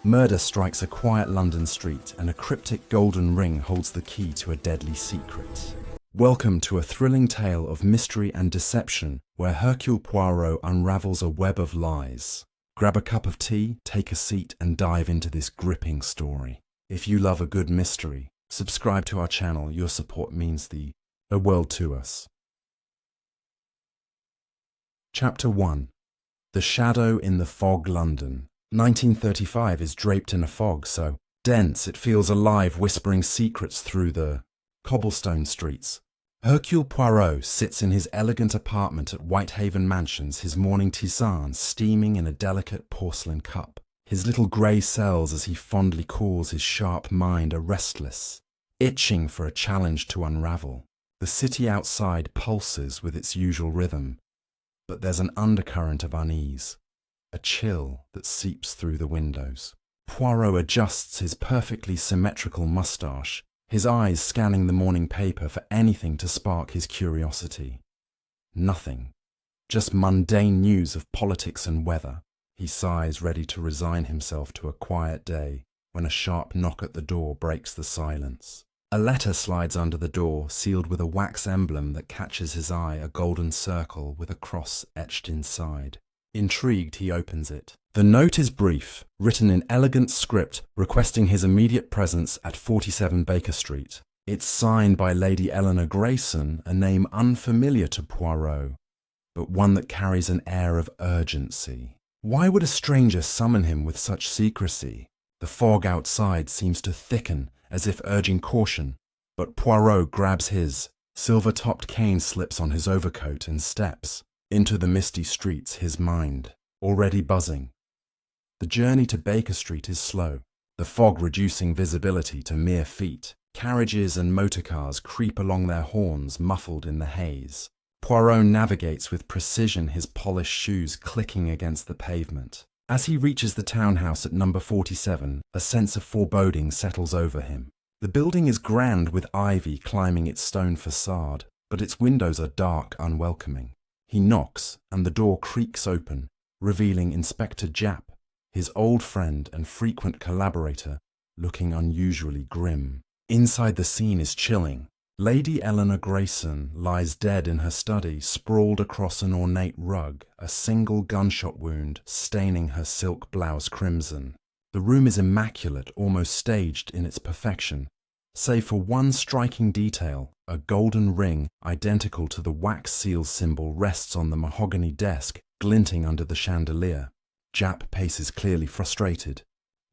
Murder strikes a quiet London street, and a cryptic golden ring holds the key to a deadly secret. Welcome to a thrilling tale of mystery and deception, where Hercule Poirot unravels a web of lies. Grab a cup of tea, take a seat, and dive into this gripping story. If you love a good mystery, subscribe to our channel. Your support means the world to us. Chapter 1. The Shadow in the Fog, London. 1935 is draped in a fog so dense it feels alive, whispering secrets through the cobblestone streets. Hercule Poirot sits in his elegant apartment at Whitehaven Mansions, his morning tisane steaming in a delicate porcelain cup. His little grey cells, as he fondly calls his sharp mind, are restless, itching for a challenge to unravel. The city outside pulses with its usual rhythm, but there's an undercurrent of unease, a chill that seeps through the windows. Poirot adjusts his perfectly symmetrical moustache, his eyes scanning the morning paper for anything to spark his curiosity. Nothing. Just mundane news of politics and weather. He sighs, ready to resign himself to a quiet day, when a sharp knock at the door breaks the silence. A letter slides under the door, sealed with a wax emblem that catches his eye, a golden circle with a cross etched inside. Intrigued, he opens it. The note is brief, written in elegant script, requesting his immediate presence at 47 Baker Street. It's signed by Lady Eleanor Grayson, a name unfamiliar to Poirot, but one that carries an air of urgency. Why would a stranger summon him with such secrecy? The fog outside seems to thicken, as if urging caution, but Poirot grabs his silver-topped cane, slips on his overcoat, and steps into the misty streets, his mind already buzzing. The journey to Baker Street is slow, the fog reducing visibility to mere feet. Carriages and motorcars creep along their horns, muffled in the haze. Poirot navigates with precision, his polished shoes clicking against the pavement. As he reaches the townhouse at number 47, a sense of foreboding settles over him. The building is grand, with ivy climbing its stone facade, but its windows are dark, unwelcoming. He knocks, and the door creaks open, revealing Inspector Japp, his old friend and frequent collaborator, looking unusually grim. Inside, the scene is chilling. Lady Eleanor Grayson lies dead in her study, sprawled across an ornate rug, a single gunshot wound staining her silk blouse crimson. The room is immaculate, almost staged in its perfection, save for one striking detail. A golden ring, identical to the wax seal symbol, rests on the mahogany desk, glinting under the chandelier. Japp paces, clearly frustrated.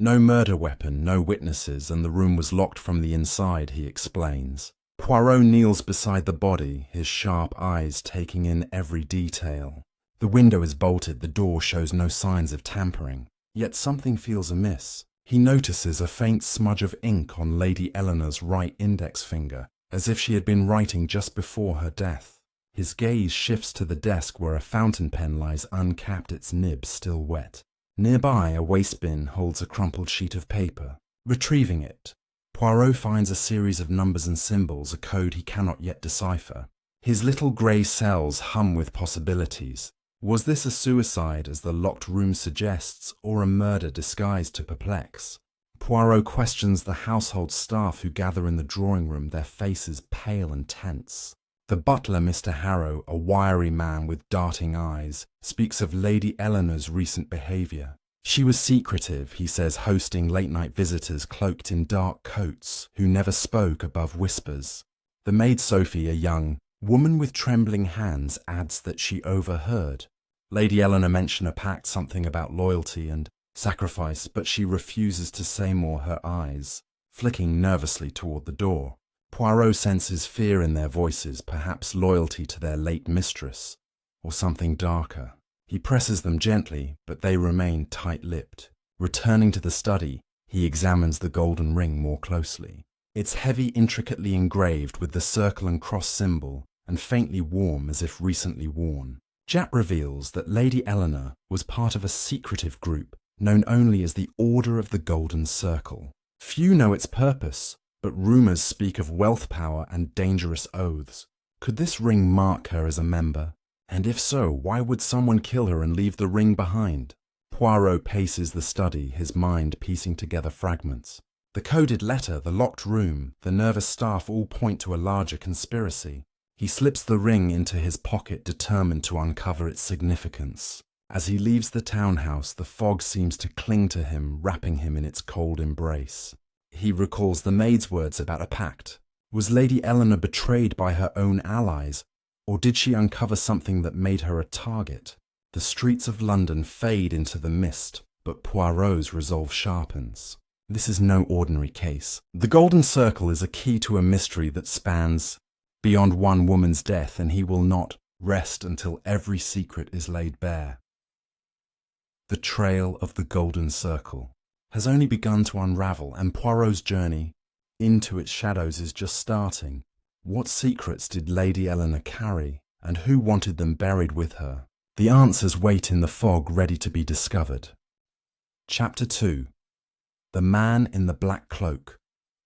No murder weapon, no witnesses, and the room was locked from the inside, he explains. Poirot kneels beside the body, his sharp eyes taking in every detail. The window is bolted, the door shows no signs of tampering. Yet something feels amiss. He notices a faint smudge of ink on Lady Eleanor's right index finger, as if she had been writing just before her death. His gaze shifts to the desk where a fountain pen lies uncapped, its nib still wet. Nearby, a waste bin holds a crumpled sheet of paper. Retrieving it, Poirot finds a series of numbers and symbols, a code he cannot yet decipher. His little grey cells hum with possibilities. Was this a suicide, as the locked room suggests, or a murder disguised to perplex? Poirot questions the household staff who gather in the drawing room, their faces pale and tense. The butler, Mr. Harrow, a wiry man with darting eyes, speaks of Lady Eleanor's recent behaviour. She was secretive, he says, hosting late-night visitors cloaked in dark coats, who never spoke above whispers. The maid Sophie, a young woman with trembling hands, adds that she overheard Lady Eleanor mention a pact, something about loyalty and sacrifice, but she refuses to say more, her eyes flicking nervously toward the door. Poirot senses fear in their voices, perhaps loyalty to their late mistress, or something darker. He presses them gently, but they remain tight-lipped. Returning to the study, he examines the golden ring more closely. It's heavy, intricately engraved with the circle and cross symbol, and faintly warm, as if recently worn. Japp reveals that Lady Eleanor was part of a secretive group known only as the Order of the Golden Circle. Few know its purpose, but rumours speak of wealth, power, and dangerous oaths. Could this ring mark her as a member? And if so, why would someone kill her and leave the ring behind? Poirot paces the study, his mind piecing together fragments. The coded letter, the locked room, the nervous staff all point to a larger conspiracy. He slips the ring into his pocket, determined to uncover its significance. As he leaves the townhouse, the fog seems to cling to him, wrapping him in its cold embrace. He recalls the maid's words about a pact. Was Lady Eleanor betrayed by her own allies, or did she uncover something that made her a target? The streets of London fade into the mist, but Poirot's resolve sharpens. This is no ordinary case. The Golden Circle is a key to a mystery that spans beyond one woman's death, and he will not rest until every secret is laid bare. The trail of the Golden Circle has only begun to unravel, and Poirot's journey into its shadows is just starting. What secrets did Lady Eleanor carry, and who wanted them buried with her? The answers wait in the fog, ready to be discovered. Chapter 2. The man in the black cloak,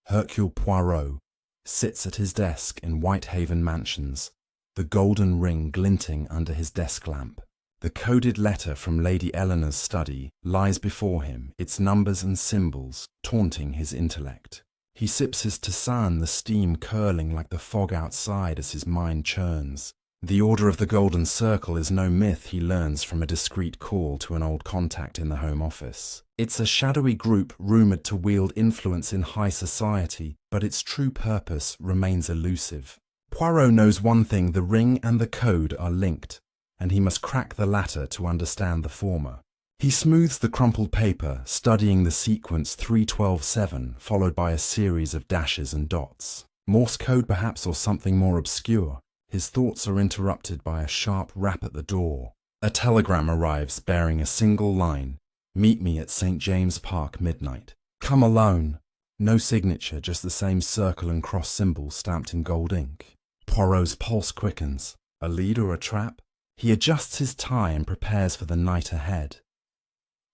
Hercule Poirot, sits at his desk in Whitehaven Mansions, the golden ring glinting under his desk lamp. The coded letter from Lady Eleanor's study lies before him, its numbers and symbols taunting his intellect. He sips his tisane, the steam curling like the fog outside as his mind churns. The Order of the Golden Circle is no myth, he learns from a discreet call to an old contact in the Home Office. It's a shadowy group rumoured to wield influence in high society, but its true purpose remains elusive. Poirot knows one thing: the ring and the code are linked, and he must crack the latter to understand the former. He smooths the crumpled paper, studying the sequence 3-12-7, followed by a series of dashes and dots. Morse code perhaps, or something more obscure. His thoughts are interrupted by a sharp rap at the door. A telegram arrives bearing a single line: "Meet me at St. James Park midnight. Come alone." No signature, just the same circle and cross symbol stamped in gold ink. Poirot's pulse quickens. A lead or a trap? He adjusts his tie and prepares for the night ahead.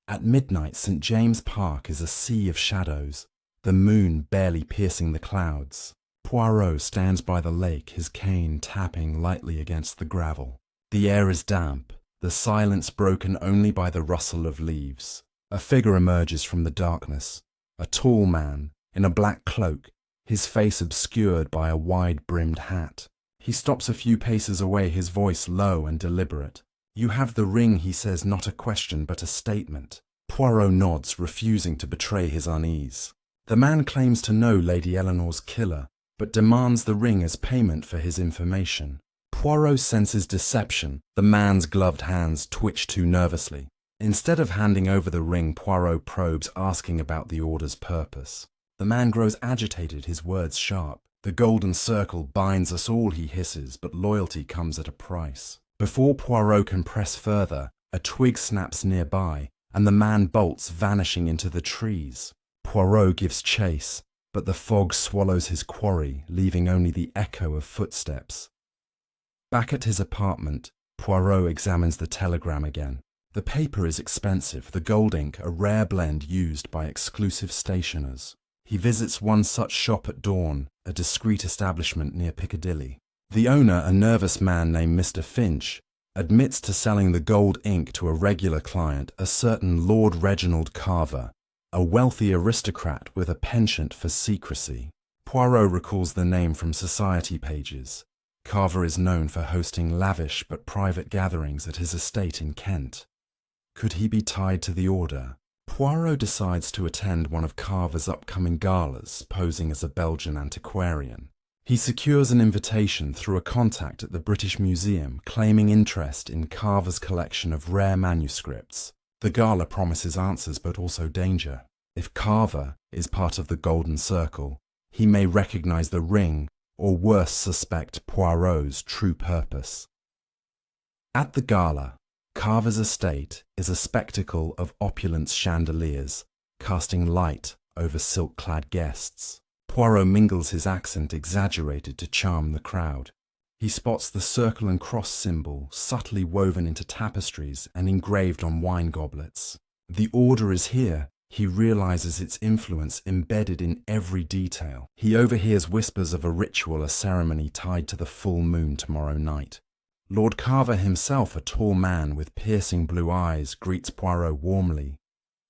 At midnight, St. James Park is a sea of shadows, the moon barely piercing the clouds. Poirot stands by the lake, his cane tapping lightly against the gravel. The air is damp, the silence broken only by the rustle of leaves. A figure emerges from the darkness, a tall man in a black cloak, his face obscured by a wide-brimmed hat. He stops a few paces away, his voice low and deliberate. "You have the ring," he says, not a question but a statement. Poirot nods, refusing to betray his unease. The man claims to know Lady Eleanor's killer, but demands the ring as payment for his information. Poirot senses deception. The man's gloved hands twitch too nervously. Instead of handing over the ring, Poirot probes, asking about the order's purpose. The man grows agitated, his words sharp. "The Golden Circle binds us all," he hisses, "but loyalty comes at a price." Before Poirot can press further, a twig snaps nearby, and the man bolts, vanishing into the trees. Poirot gives chase, but the fog swallows his quarry, leaving only the echo of footsteps. Back at his apartment, Poirot examines the telegram again. The paper is expensive, the gold ink a rare blend used by exclusive stationers. He visits one such shop at dawn, a discreet establishment near Piccadilly. The owner, a nervous man named Mr. Finch, admits to selling the gold ink to a regular client, a certain Lord Reginald Carver, a wealthy aristocrat with a penchant for secrecy. Poirot recalls the name from society pages. Carver is known for hosting lavish but private gatherings at his estate in Kent. Could he be tied to the order? Poirot decides to attend one of Carver's upcoming galas, posing as a Belgian antiquarian. He secures an invitation through a contact at the British Museum, claiming interest in Carver's collection of rare manuscripts. The gala promises answers but also danger. If Carver is part of the Golden Circle, he may recognize the ring, or worse, suspect Poirot's true purpose. At the gala, Carver's estate is a spectacle of opulent chandeliers, casting light over silk-clad guests. Poirot mingles his accent, exaggerated to charm the crowd. He spots the circle and cross symbol, subtly woven into tapestries and engraved on wine goblets. The order is here. He realizes its influence embedded in every detail. He overhears whispers of a ritual, a ceremony tied to the full moon tomorrow night. Lord Carver himself, a tall man with piercing blue eyes, greets Poirot warmly,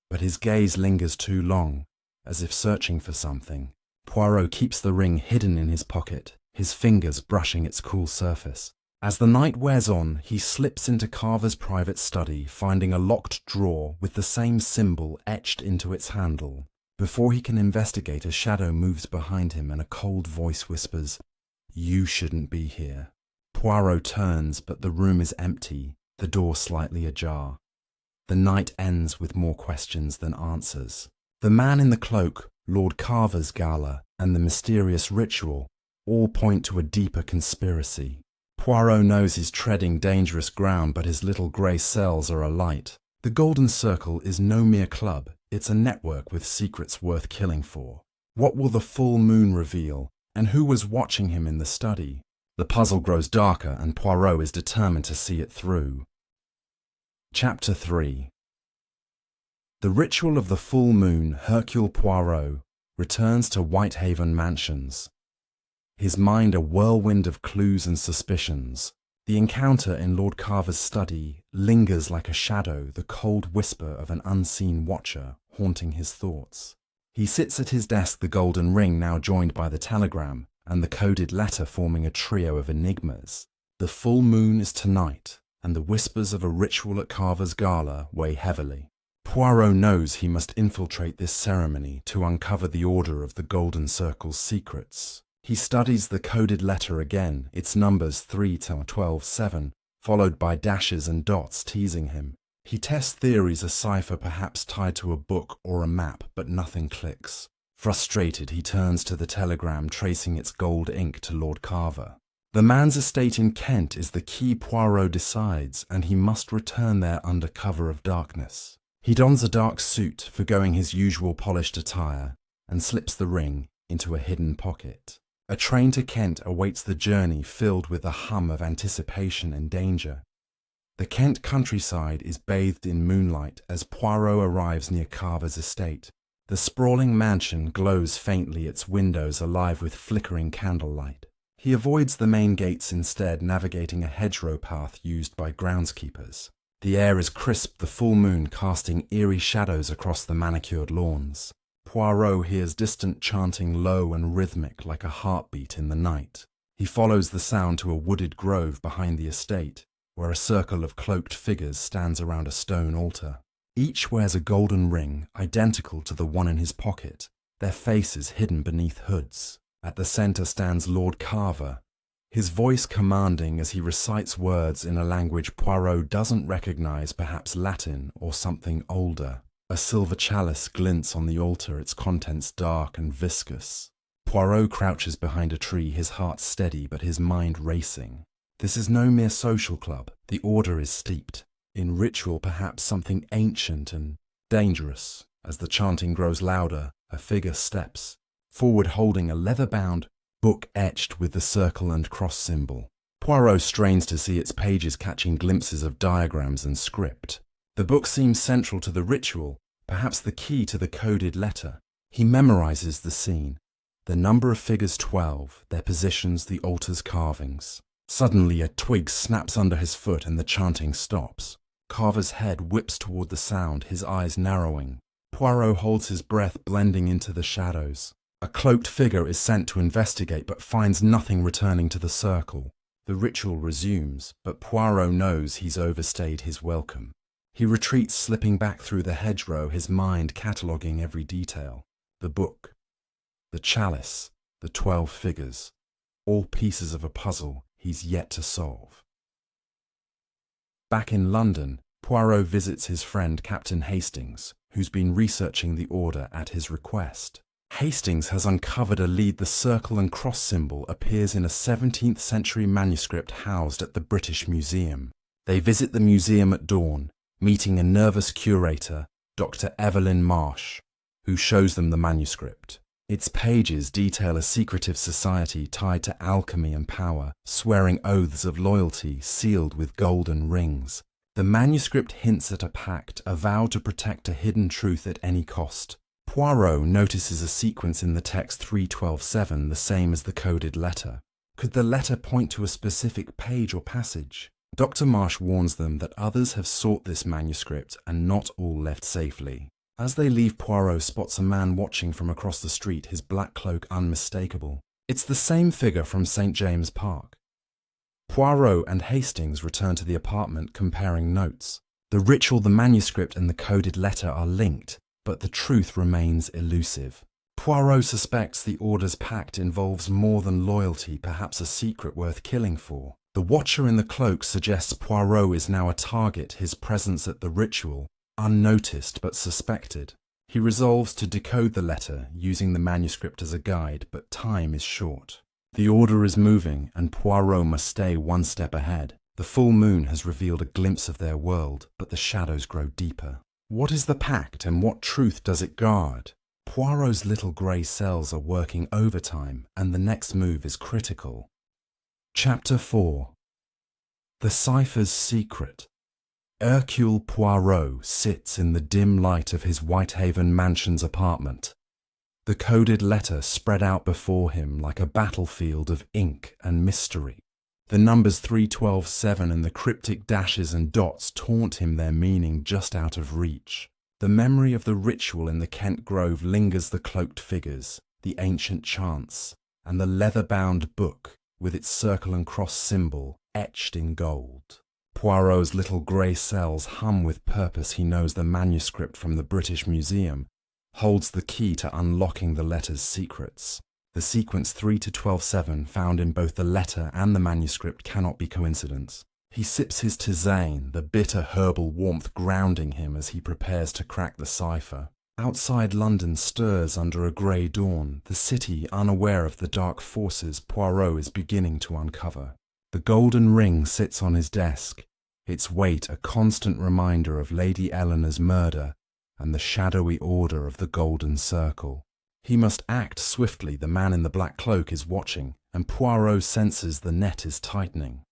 but his gaze lingers too long, as if searching for something. Poirot keeps the ring hidden in his pocket, his fingers brushing its cool surface. As the night wears on, he slips into Carver's private study, finding a locked drawer with the same symbol etched into its handle. Before he can investigate, a shadow moves behind him and a cold voice whispers, "You shouldn't be here." Poirot turns, but the room is empty, the door slightly ajar. The night ends with more questions than answers. The man in the cloak, Lord Carver's gala, and the mysterious ritual all point to a deeper conspiracy. Poirot knows he's treading dangerous ground, but his little grey cells are alight. The Golden Circle is no mere club, it's a network with secrets worth killing for. What will the full moon reveal, and who was watching him in the study? The puzzle grows darker, and Poirot is determined to see it through. Chapter 3. The ritual of the full moon, Hercule Poirot returns to Whitehaven Mansions, his mind a whirlwind of clues and suspicions. The encounter in Lord Carver's study lingers like a shadow, the cold whisper of an unseen watcher haunting his thoughts. He sits at his desk, the golden ring now joined by the telegram, and the coded letter forming a trio of enigmas. The full moon is tonight, and the whispers of a ritual at Carver's gala weigh heavily. Poirot knows he must infiltrate this ceremony to uncover the Order of the Golden Circle's secrets. He studies the coded letter again, its numbers 3 to 12-7, followed by dashes and dots teasing him. He tests theories, a cipher perhaps tied to a book or a map, but nothing clicks. Frustrated, he turns to the telegram, tracing its gold ink to Lord Carver. The man's estate in Kent is the key, Poirot decides, and he must return there under cover of darkness. He dons a dark suit, forgoing his usual polished attire, and slips the ring into a hidden pocket. A train to Kent awaits the journey, filled with a hum of anticipation and danger. The Kent countryside is bathed in moonlight as Poirot arrives near Carver's estate. The sprawling mansion glows faintly, its windows alive with flickering candlelight. He avoids the main gates instead, navigating a hedgerow path used by groundskeepers. The air is crisp, the full moon casting eerie shadows across the manicured lawns. Poirot hears distant chanting, low and rhythmic like a heartbeat in the night. He follows the sound to a wooded grove behind the estate, where a circle of cloaked figures stands around a stone altar. Each wears a golden ring, identical to the one in his pocket, their faces hidden beneath hoods. At the center stands Lord Carver, his voice commanding as he recites words in a language Poirot doesn't recognize, perhaps Latin or something older. A silver chalice glints on the altar, its contents dark and viscous. Poirot crouches behind a tree, his heart steady but his mind racing. This is no mere social club. The order is steeped in ritual, perhaps something ancient and dangerous. As the chanting grows louder, a figure steps forward holding a leather-bound book etched with the circle and cross symbol. Poirot strains to see its pages, catching glimpses of diagrams and script. The book seems central to the ritual, perhaps the key to the coded letter. He memorizes the scene. The number of figures 12, their positions, the altar's carvings. Suddenly a twig snaps under his foot and the chanting stops. Carver's head whips toward the sound, his eyes narrowing. Poirot holds his breath, blending into the shadows. A cloaked figure is sent to investigate but finds nothing returning to the circle. The ritual resumes, but Poirot knows he's overstayed his welcome. He retreats, slipping back through the hedgerow, his mind cataloguing every detail. The book, the chalice, the 12 figures, all pieces of a puzzle he's yet to solve. Back in London, Poirot visits his friend Captain Hastings, who's been researching the order at his request. Hastings has uncovered a lead. The circle and cross symbol appears in a 17th century manuscript housed at the British Museum. They visit the museum at dawn, meeting a nervous curator, Dr. Evelyn Marsh, who shows them the manuscript. Its pages detail a secretive society tied to alchemy and power, swearing oaths of loyalty sealed with golden rings. The manuscript hints at a pact, a vow to protect a hidden truth at any cost. Poirot notices a sequence in the text 3:12-7, the same as the coded letter. Could the letter point to a specific page or passage? Dr. Marsh warns them that others have sought this manuscript and not all left safely. As they leave, Poirot spots a man watching from across the street, his black cloak unmistakable. It's the same figure from St. James Park. Poirot and Hastings return to the apartment, comparing notes. The ritual, the manuscript, and the coded letter are linked, but the truth remains elusive. Poirot suspects the Order's pact involves more than loyalty, perhaps a secret worth killing for. The watcher in the cloak suggests Poirot is now a target, his presence at the ritual, unnoticed but suspected. He resolves to decode the letter, using the manuscript as a guide, but time is short. The Order is moving, and Poirot must stay one step ahead. The full moon has revealed a glimpse of their world, but the shadows grow deeper. What is the pact, and what truth does it guard? Poirot's little grey cells are working overtime, and the next move is critical. Chapter 4. The Cipher's Secret. Hercule Poirot sits in the dim light of his Whitehaven mansion's apartment. The coded letter spread out before him like a battlefield of ink and mystery. The numbers 312-7 and the cryptic dashes and dots taunt him, their meaning just out of reach. The memory of the ritual in the Kent Grove lingers, the cloaked figures, the ancient chants, and the leather-bound book with its circle and cross symbol etched in gold. Poirot's little grey cells hum with purpose. He knows the manuscript from the British Museum holds the key to unlocking the letter's secrets. The sequence 3 to 12-7 found in both the letter and the manuscript cannot be coincidence. He sips his tisane, the bitter herbal warmth grounding him as he prepares to crack the cipher. Outside London stirs under a grey dawn, the city unaware of the dark forces Poirot is beginning to uncover. The golden ring sits on his desk, its weight a constant reminder of Lady Eleanor's murder and the shadowy order of the Golden Circle. He must act swiftly. The man in the black cloak is watching, and Poirot senses the net is tightening.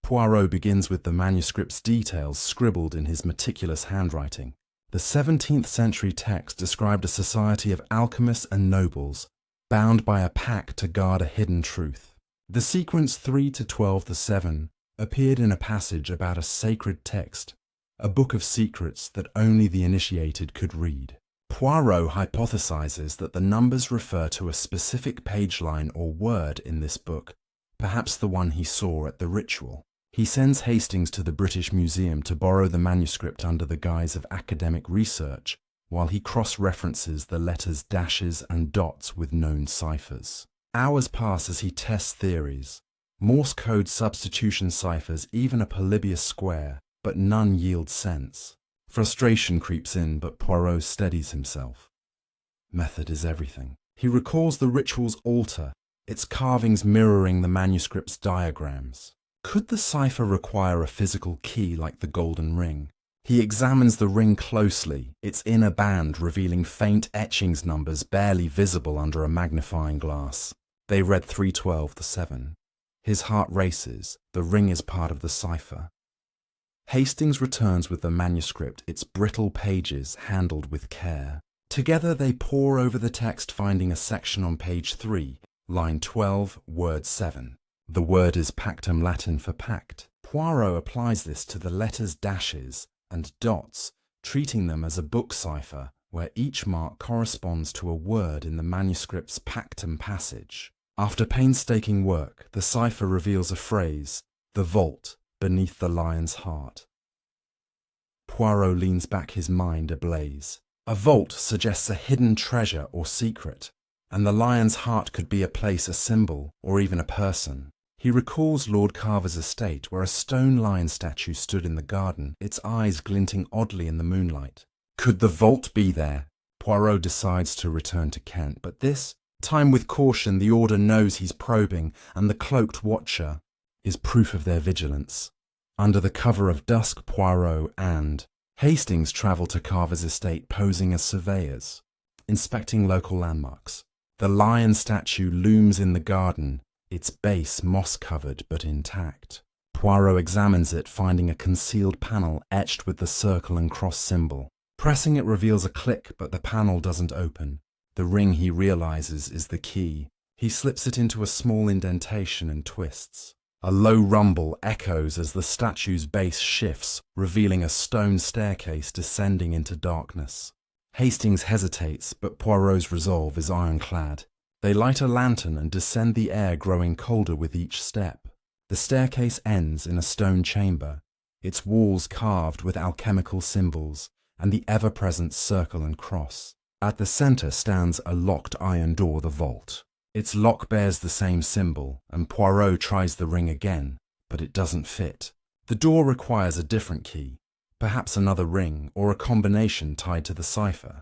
Poirot begins with the manuscript's details scribbled in his meticulous handwriting. The 17th century text described a society of alchemists and nobles, bound by a pact to guard a hidden truth. The sequence 3 to 12-7 appeared in a passage about a sacred text, a book of secrets that only the initiated could read. Poirot hypothesizes that the numbers refer to a specific page line or word in this book, perhaps the one he saw at the ritual. He sends Hastings to the British Museum to borrow the manuscript under the guise of academic research, while he cross-references the letters, dashes and dots with known ciphers. Hours pass as he tests theories. Morse code substitution ciphers, even a Polybius square, but none yield sense. Frustration creeps in, but Poirot steadies himself. Method is everything. He recalls the ritual's altar, its carvings mirroring the manuscript's diagrams. Could the cipher require a physical key like the golden ring? He examines the ring closely, its inner band revealing faint etchings, numbers barely visible under a magnifying glass. They read 312-7. His heart races. The ring is part of the cipher. Hastings returns with the manuscript, its brittle pages handled with care. Together they pore over the text, finding a section on page 3, line 12, word 7. The word is pactum, Latin for pact. Poirot applies this to the letters, dashes and dots, treating them as a book cipher where each mark corresponds to a word in the manuscript's pactum passage. After painstaking work, the cipher reveals a phrase, the vault beneath the lion's heart. Poirot leans back, his mind ablaze. A vault suggests a hidden treasure or secret, and the lion's heart could be a place, a symbol, or even a person. He recalls Lord Carver's estate, where a stone lion statue stood in the garden, its eyes glinting oddly in the moonlight. Could the vault be there? Poirot decides to return to Kent, but this time with caution. The Order knows he's probing, and the cloaked watcher is proof of their vigilance. Under the cover of dusk, Poirot and Hastings travel to Carver's estate, posing as surveyors, inspecting local landmarks. The lion statue looms in the garden, its base moss-covered but intact. Poirot examines it, finding a concealed panel etched with the circle and cross symbol. Pressing it reveals a click, but the panel doesn't open. The ring, he realizes, is the key. He slips it into a small indentation and twists. A low rumble echoes as the statue's base shifts, revealing a stone staircase descending into darkness. Hastings hesitates, but Poirot's resolve is ironclad. They light a lantern and descend, the air growing colder with each step. The staircase ends in a stone chamber, its walls carved with alchemical symbols and the ever-present circle and cross. At the center stands a locked iron door, the vault. Its lock bears the same symbol, and Poirot tries the ring again, but it doesn't fit. The door requires a different key, perhaps another ring or a combination tied to the cipher.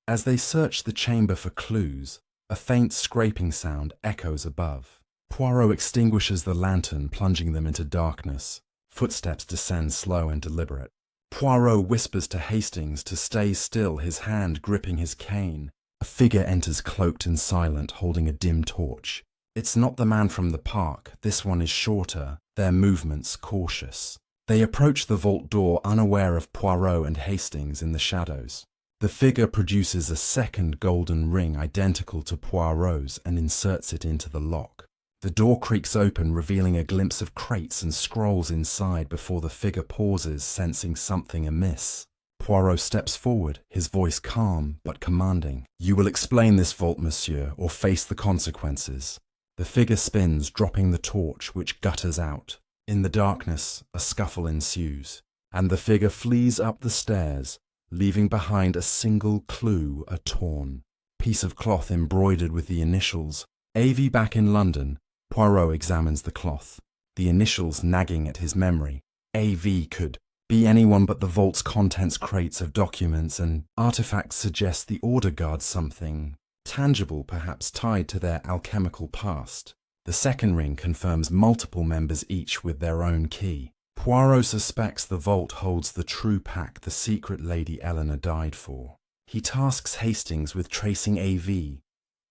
As they search the chamber for clues, a faint scraping sound echoes above. Poirot extinguishes the lantern, plunging them into darkness. Footsteps descend slow and deliberate. Poirot whispers to Hastings to stay still, his hand gripping his cane. A figure enters, cloaked and silent, holding a dim torch. It's not the man from the park. This one is shorter, their movements cautious. They approach the vault door, unaware of Poirot and Hastings in the shadows. The figure produces a second golden ring identical to Poirot's and inserts it into the lock. The door creaks open, revealing a glimpse of crates and scrolls inside before the figure pauses, sensing something amiss. Poirot steps forward, his voice calm but commanding. "You will explain this vault, monsieur, or face the consequences." The figure spins, dropping the torch, which gutters out. In the darkness, a scuffle ensues, and the figure flees up the stairs, leaving behind a single clue, a torn piece of cloth embroidered with the initials. AV back in London, Poirot examines the cloth, the initials nagging at his memory. AV could be anyone, but the vault's contents, crates of documents and artifacts, suggest the order guards something tangible, perhaps tied to their alchemical past. The second ring confirms multiple members, each with their own key. Poirot suspects the vault holds the true pact the secret Lady Eleanor died for. He tasks Hastings with tracing AV,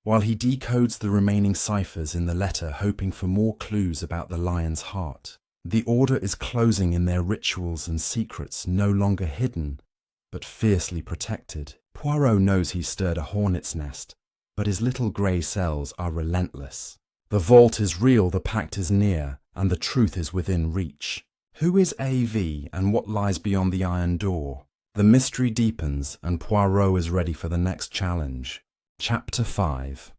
while he decodes the remaining ciphers in the letter, hoping for more clues about the lion's heart. The Order is closing in, their rituals and secrets no longer hidden, but fiercely protected. Poirot knows he's stirred a hornet's nest, but his little grey cells are relentless. The vault is real, the pact is near, and the truth is within reach. Who is AV, and what lies beyond the iron door? The mystery deepens, and Poirot is ready for the next challenge. Chapter 5.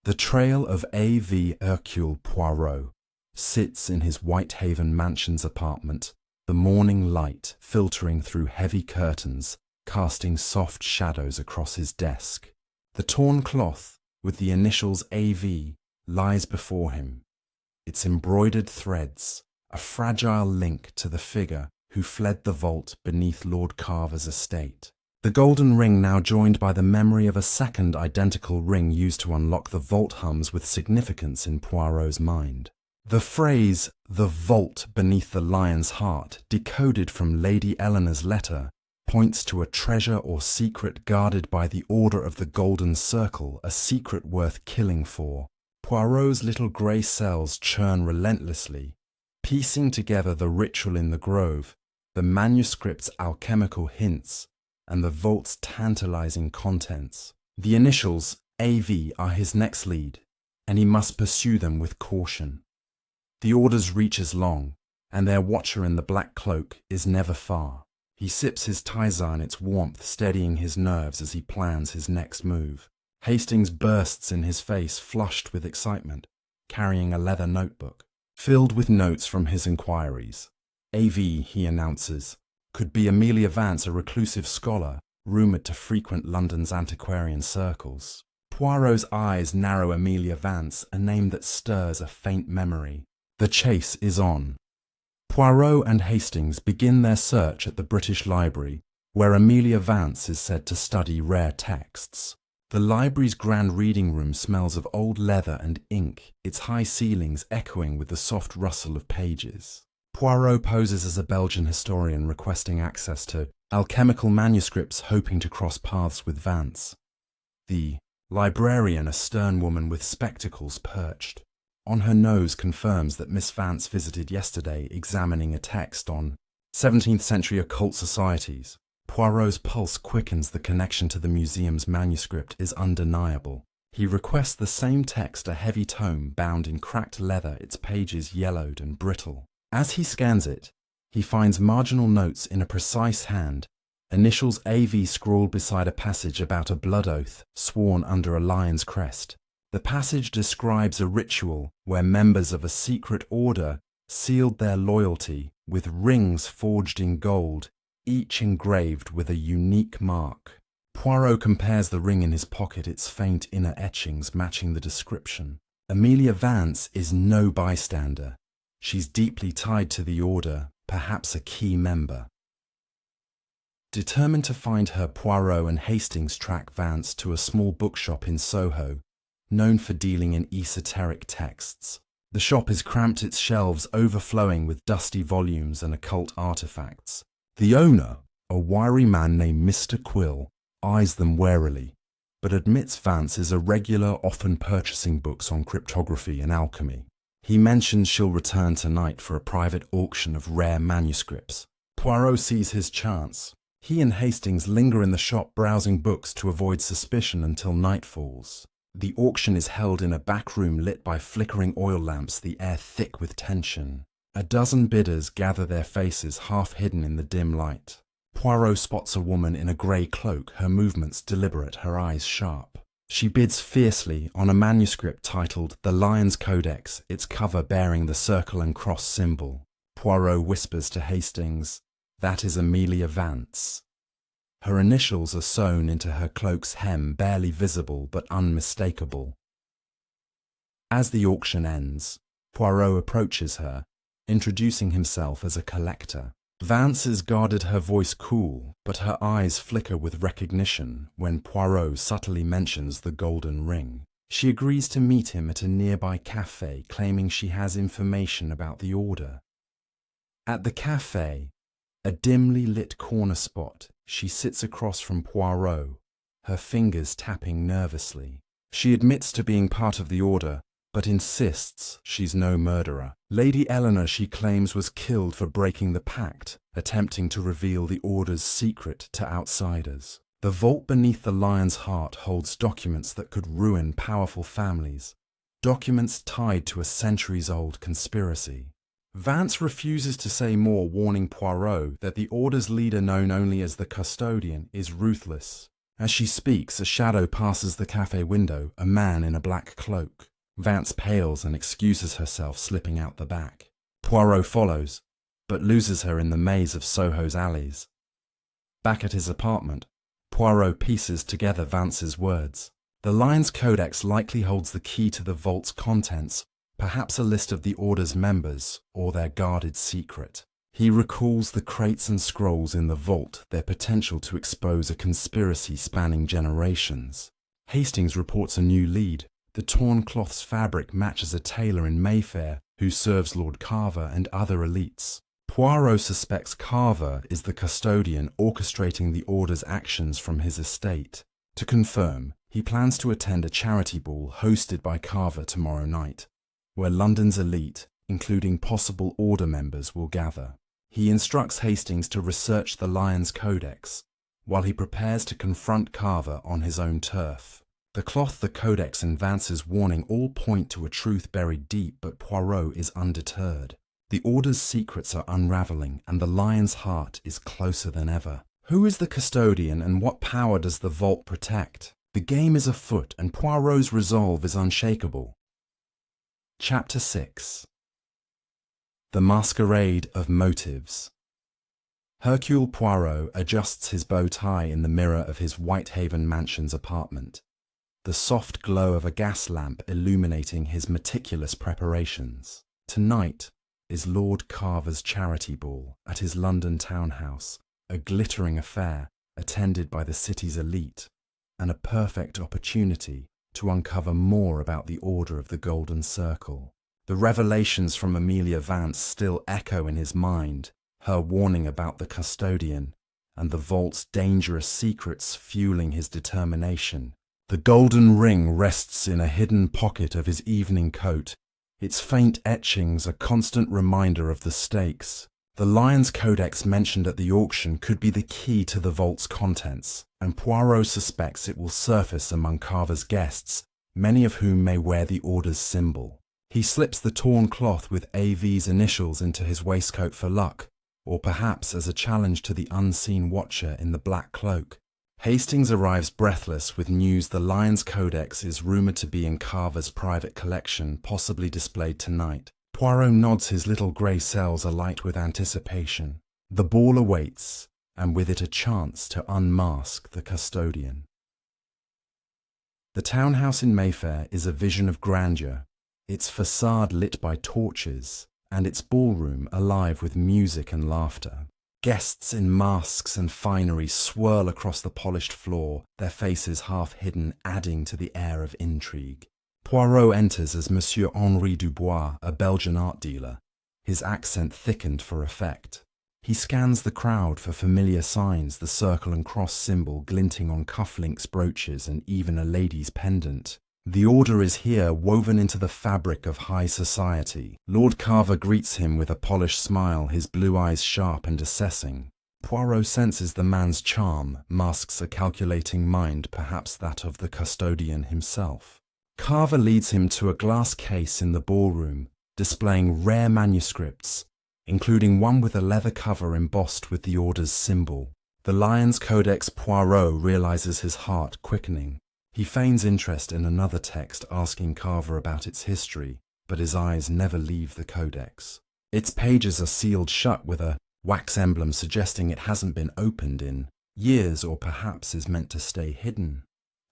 The trail of A.V. Hercule Poirot sits in his Whitehaven Mansions apartment, the morning light filtering through heavy curtains, casting soft shadows across his desk. The torn cloth with the initials A.V. lies before him, its embroidered threads a fragile link to the figure who fled the vault beneath Lord Carver's estate. The golden ring, now joined by the memory of a second identical ring used to unlock the vault, hums with significance in Poirot's mind. The phrase, "the vault beneath the lion's heart," decoded from Lady Eleanor's letter, points to a treasure or secret guarded by the Order of the Golden Circle, a secret worth killing for. Poirot's little grey cells churn relentlessly, piecing together the ritual in the grove, the manuscript's alchemical hints, and the vault's tantalizing contents. The initials AV are his next lead, and he must pursue them with caution. The Order's reach is long, and their watcher in the black cloak is never far. He sips his tisane, its warmth steadying his nerves as he plans his next move. Hastings bursts in his face, flushed with excitement, carrying a leather notebook filled with notes from his inquiries. AV, he announces, could be Amelia Vance, a reclusive scholar, rumoured to frequent London's antiquarian circles. Poirot's eyes narrow. Amelia Vance, a name that stirs a faint memory. The chase is on. Poirot and Hastings begin their search at the British Library, where Amelia Vance is said to study rare texts. The library's grand reading room smells of old leather and ink, its high ceilings echoing with the soft rustle of pages. Poirot poses as a Belgian historian requesting access to alchemical manuscripts, hoping to cross paths with Vance. The librarian, a stern woman with spectacles perched on her nose, confirms that Miss Vance visited yesterday, examining a text on 17th century occult societies. Poirot's pulse quickens. The connection to the museum's manuscript is undeniable. He requests the same text, a heavy tome bound in cracked leather, its pages yellowed and brittle. As he scans it, he finds marginal notes in a precise hand, initials AV scrawled beside a passage about a blood oath sworn under a lion's crest. The passage describes a ritual where members of a secret order sealed their loyalty with rings forged in gold, each engraved with a unique mark. Poirot compares the ring in his pocket, its faint inner etchings matching the description. Amelia Vance is no bystander. She's deeply tied to the order, perhaps a key member. Determined to find her, Poirot and Hastings track Vance to a small bookshop in Soho, known for dealing in esoteric texts. The shop is cramped, its shelves overflowing with dusty volumes and occult artifacts. The owner, a wiry man named Mr. Quill, eyes them warily, but admits Vance is a regular, often purchasing books on cryptography and alchemy. He mentions she'll return tonight for a private auction of rare manuscripts. Poirot sees his chance. He and Hastings linger in the shop browsing books to avoid suspicion until night falls. The auction is held in a back room lit by flickering oil lamps, the air thick with tension. A dozen bidders gather, their faces half hidden in the dim light. Poirot spots a woman in a grey cloak, her movements deliberate, her eyes sharp. She bids fiercely on a manuscript titled The Lion's Codex, its cover bearing the circle and cross symbol. Poirot whispers to Hastings, "That is Amelia Vance." Her initials are sewn into her cloak's hem, barely visible but unmistakable. As the auction ends, Poirot approaches her, introducing himself as a collector. Vance's guarded, her voice cool, but her eyes flicker with recognition when Poirot subtly mentions the golden ring. She agrees to meet him at a nearby cafe, claiming she has information about the order. At the cafe, a dimly lit corner spot, she sits across from Poirot, her fingers tapping nervously. She admits to being part of the order, but insists she's no murderer. Lady Eleanor, she claims, was killed for breaking the Pact, attempting to reveal the order's secret to outsiders. The vault beneath the Lion's Heart holds documents that could ruin powerful families, documents tied to a centuries-old conspiracy. Vance refuses to say more, warning Poirot that the order's leader, known only as the Custodian, is ruthless. As she speaks, a shadow passes the cafe window, a man in a black cloak. Vance pales and excuses herself, slipping out the back. Poirot follows, but loses her in the maze of Soho's alleys. Back at his apartment, Poirot pieces together Vance's words. The Lion's Codex likely holds the key to the vault's contents, perhaps a list of the Order's members or their guarded secret. He recalls the crates and scrolls in the vault, their potential to expose a conspiracy spanning generations. Hastings reports a new lead. The torn cloth's fabric matches a tailor in Mayfair who serves Lord Carver and other elites. Poirot suspects Carver is the custodian orchestrating the Order's actions from his estate. To confirm, he plans to attend a charity ball hosted by Carver tomorrow night, where London's elite, including possible Order members, will gather. He instructs Hastings to research the Lion's Codex, while he prepares to confront Carver on his own turf. The cloth, the Codex, and Vance's warning all point to a truth buried deep, but Poirot is undeterred. The Order's secrets are unraveling, and the Lion's Heart is closer than ever. Who is the custodian, and what power does the vault protect? The game is afoot, and Poirot's resolve is unshakable. Chapter 6. The Masquerade of Motives. Hercule Poirot adjusts his bow tie in the mirror of his Whitehaven Mansion's apartment, the soft glow of a gas lamp illuminating his meticulous preparations. Tonight is Lord Carver's charity ball at his London townhouse, a glittering affair attended by the city's elite, and a perfect opportunity to uncover more about the Order of the Golden Circle. The revelations from Amelia Vance still echo in his mind, her warning about the custodian, and the vault's dangerous secrets fueling his determination. The golden ring rests in a hidden pocket of his evening coat, its faint etchings a constant reminder of the stakes. The Lion's Codex mentioned at the auction could be the key to the vault's contents, and Poirot suspects it will surface among Carver's guests many of whom may wear the Order's symbol. He slips the torn cloth with AV's initials into his waistcoat for luck, or perhaps as a challenge to the unseen watcher in the black cloak. Hastings arrives breathless with news the Lion's Codex is rumoured to be in Carver's private collection, possibly displayed tonight. Poirot nods, his little grey cells alight with anticipation. The ball awaits, and with it a chance to unmask the custodian. The townhouse in Mayfair is a vision of grandeur, its facade lit by torches, and its ballroom alive with music and laughter. Guests in masks and finery swirl across the polished floor, their faces half hidden, adding to the air of intrigue. Poirot enters as Monsieur Henri Dubois, a Belgian art dealer, his accent thickened for effect. He scans the crowd for familiar signs, the circle and cross symbol glinting on cufflinks, brooches, and even a lady's pendant. The Order is here, woven into the fabric of high society. Lord Carver greets him with a polished smile, his blue eyes sharp and assessing. Poirot senses the man's charm, masks a calculating mind, perhaps that of the custodian himself. Carver leads him to a glass case in the ballroom, displaying rare manuscripts, including one with a leather cover embossed with the Order's symbol. The Lion's Codex. Poirot realizes his heart quickening. He feigns interest in another text, asking Carver about its history, but his eyes never leave the codex. Its pages are sealed shut with a wax emblem suggesting it hasn't been opened in years, or perhaps is meant to stay hidden.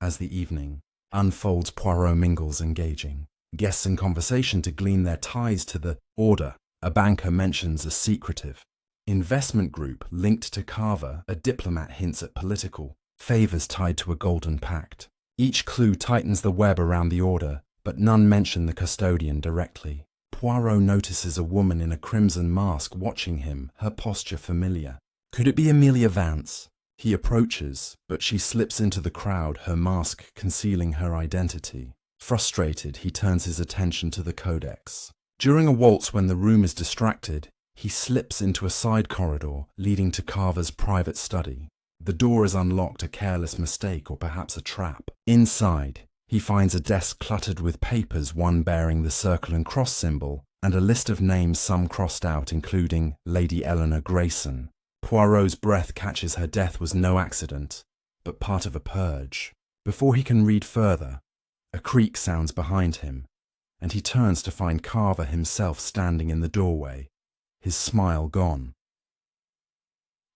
As the evening unfolds, Poirot mingles, engaging guests in conversation to glean their ties to the Order. A banker mentions a secretive investment group linked to Carver. A diplomat hints at political favours tied to a golden pact. Each clue tightens the web around the Order, but none mention the custodian directly. Poirot notices a woman in a crimson mask watching him, her posture familiar. Could it be Amelia Vance? He approaches, but she slips into the crowd, her mask concealing her identity. Frustrated, he turns his attention to the codex. During a waltz, when the room is distracted, he slips into a side corridor leading to Carver's private study. The door is unlocked, a careless mistake or perhaps a trap. Inside, he finds a desk cluttered with papers, one bearing the circle and cross symbol, and a list of names, some crossed out, including Lady Eleanor Grayson. Poirot's breath catches. Her death was no accident, but part of a purge. Before he can read further, a creak sounds behind him, and he turns to find Carver himself standing in the doorway, his smile gone.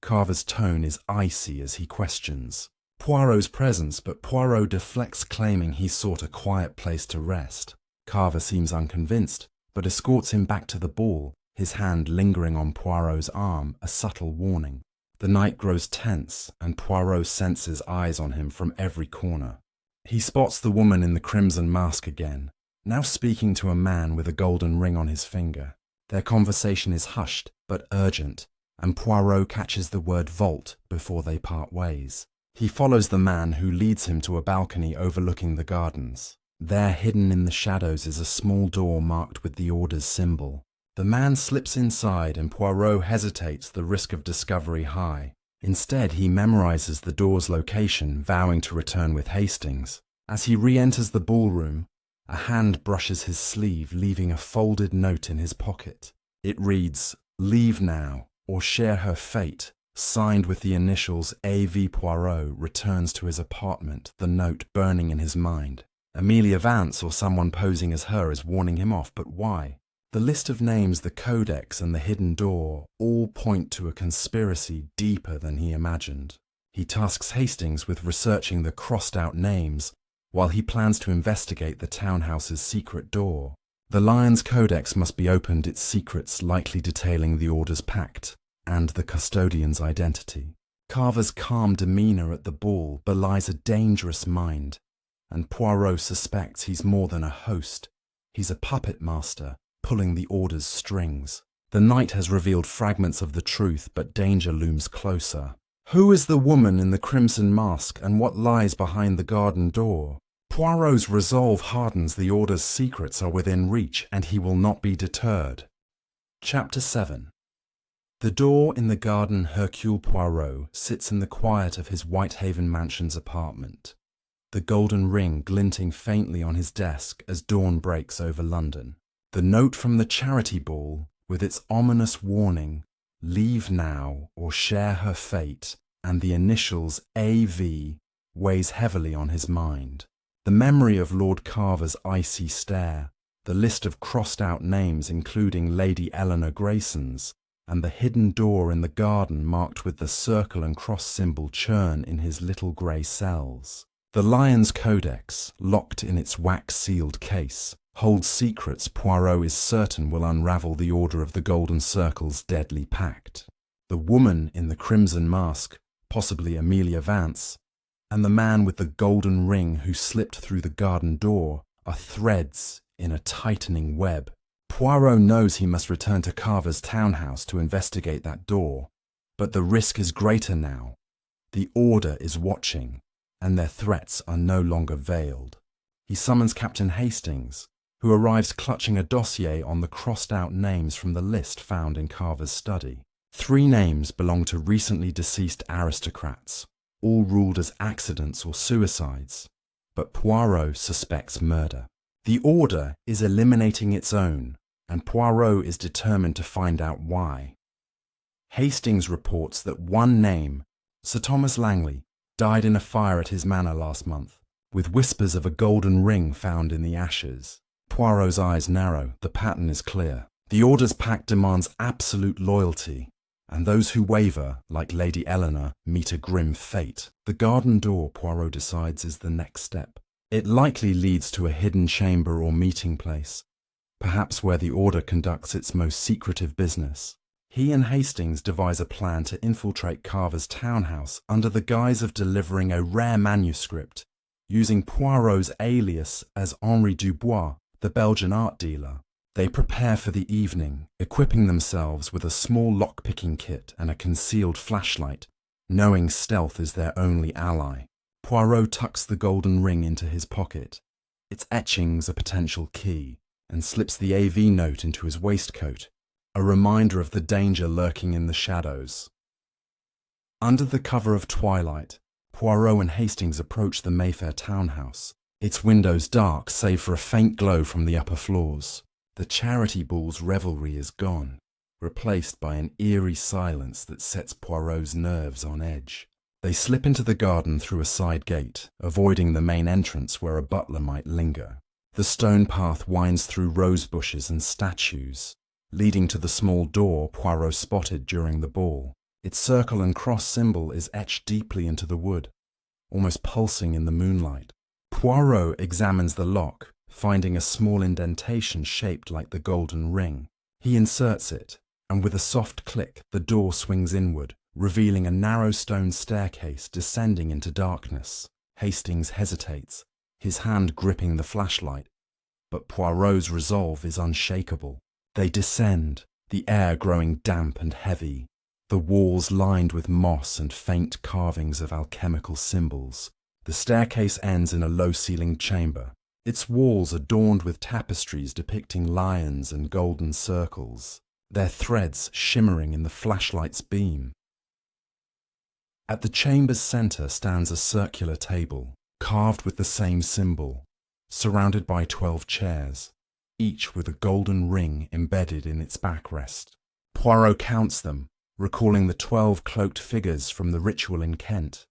Carver's tone is icy as he questions Poirot's presence, but Poirot deflects, claiming he sought a quiet place to rest. Carver seems unconvinced, but escorts him back to the ball, his hand lingering on Poirot's arm, a subtle warning. The night grows tense, and Poirot senses eyes on him from every corner. He spots the woman in the crimson mask again, now speaking to a man with a golden ring on his finger. Their conversation is hushed but urgent, and Poirot catches the word vault before they part ways. He follows the man, who leads him to a balcony overlooking the gardens. There, hidden in the shadows, is a small door marked with the Order's symbol. The man slips inside, and Poirot hesitates, the risk of discovery high. Instead, he memorizes the door's location, vowing to return with Hastings. As he re-enters the ballroom, a hand brushes his sleeve, leaving a folded note in his pocket. It reads, "Leave now, or share her fate." Signed with the initials A.V. Poirot, returns to his apartment, the note burning in his mind. Amelia Vance, or someone posing as her, is warning him off, but why? The list of names, the codex, and the hidden door all point to a conspiracy deeper than he imagined. He tasks Hastings with researching the crossed-out names, while he plans to investigate the townhouse's secret door. The Lion's Codex must be opened, its secrets likely detailing the Order's pact and the custodian's identity. Carver's calm demeanour at the ball belies a dangerous mind, and Poirot suspects he's more than a host. He's a puppet master, pulling the Order's strings. The night has revealed fragments of the truth, but danger looms closer. Who is the woman in the crimson mask, and what lies behind the garden door? Poirot's resolve hardens. The Order's secrets are within reach, and he will not be deterred. Chapter 7. The door in the garden. Hercule Poirot sits in the quiet of his Whitehaven Mansion's apartment. the golden ring glinting faintly on his desk as dawn breaks over London. The note from the charity ball, with its ominous warning, "Leave now or share her fate," and the initials AV, weighs heavily on his mind. The memory of Lord Carver's icy stare, the list of crossed-out names including Lady Eleanor Grayson's, and the hidden door in the garden marked with the circle and cross symbol churn in his little grey cells. The Lion's Codex, locked in its wax-sealed case, holds secrets Poirot is certain will unravel the Order of the Golden Circle's deadly pact. The woman in the crimson mask, possibly Amelia Vance, and the man with the golden ring who slipped through the garden door are threads in a tightening web. Poirot knows he must return to Carver's townhouse to investigate that door, but the risk is greater now. The Order is watching, and their threats are no longer veiled. He summons Captain Hastings, who arrives clutching a dossier on the crossed-out names from the list found in Carver's study. 3 names belong to recently deceased aristocrats, all ruled as accidents or suicides, but Poirot suspects murder. The Order is eliminating its own, and Poirot is determined to find out why. Hastings reports that one name, Sir Thomas Langley, died in a fire at his manor last month, with whispers of a golden ring found in the ashes. Poirot's eyes narrow. The pattern is clear. The Order's pact demands absolute loyalty, and those who waver, like Lady Eleanor, meet a grim fate. The garden door, Poirot decides, is the next step. It likely leads to a hidden chamber or meeting place, perhaps where the Order conducts its most secretive business. He and Hastings devise a plan to infiltrate Carver's townhouse under the guise of delivering a rare manuscript, using Poirot's alias as Henri Dubois, the Belgian art dealer. They prepare for the evening, equipping themselves with a small lock-picking kit and a concealed flashlight, knowing stealth is their only ally. Poirot tucks the golden ring into his pocket. Its etchings a potential key, and slips the AV note into his waistcoat, a reminder of the danger lurking in the shadows. Under the cover of twilight, Poirot and Hastings approach the Mayfair townhouse, its windows dark save for a faint glow from the upper floors. The charity ball's revelry is gone, replaced by an eerie silence that sets Poirot's nerves on edge. They slip into the garden through a side gate, avoiding the main entrance where a butler might linger. The stone path winds through rose bushes and statues, leading to the small door Poirot spotted during the ball. Its circle and cross symbol is etched deeply into the wood, almost pulsing in the moonlight. Poirot examines the lock, finding a small indentation shaped like the golden ring. He inserts it, and with a soft click, the door swings inward, revealing a narrow stone staircase descending into darkness. Hastings hesitates, his hand gripping the flashlight, but Poirot's resolve is unshakable. They descend, the air growing damp and heavy, the walls lined with moss and faint carvings of alchemical symbols. The staircase ends in a low-ceilinged chamber, its walls adorned with tapestries depicting lions and golden circles, their threads shimmering in the flashlight's beam. At the chamber's centre stands a circular table, carved with the same symbol, surrounded by 12 chairs, each with a golden ring embedded in its backrest. Poirot counts them, recalling the 12 cloaked figures from the ritual in Kent.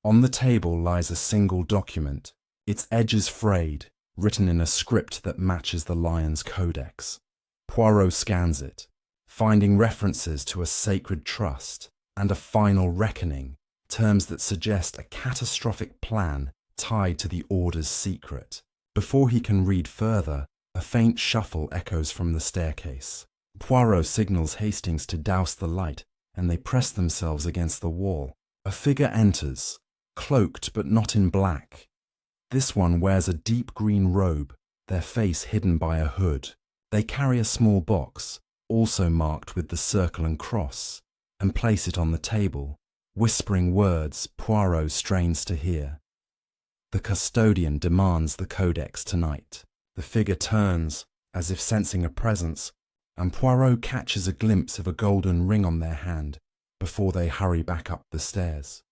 On the table lies a single document, its edges frayed, written in a script that matches the Lion's Codex. Poirot scans it, finding references to a sacred trust and a final reckoning, terms that suggest a catastrophic plan tied to the Order's secret. Before he can read further, a faint shuffle echoes from the staircase. Poirot signals Hastings to douse the light, and they press themselves against the wall. A figure enters, cloaked but not in black. This one wears a deep green robe, their face hidden by a hood. They carry a small box, also marked with the circle and cross, and place it on the table, whispering words Poirot strains to hear. The custodian demands the codex tonight. The figure turns, as if sensing a presence, and Poirot catches a glimpse of a golden ring on their hand before they hurry back up the stairs.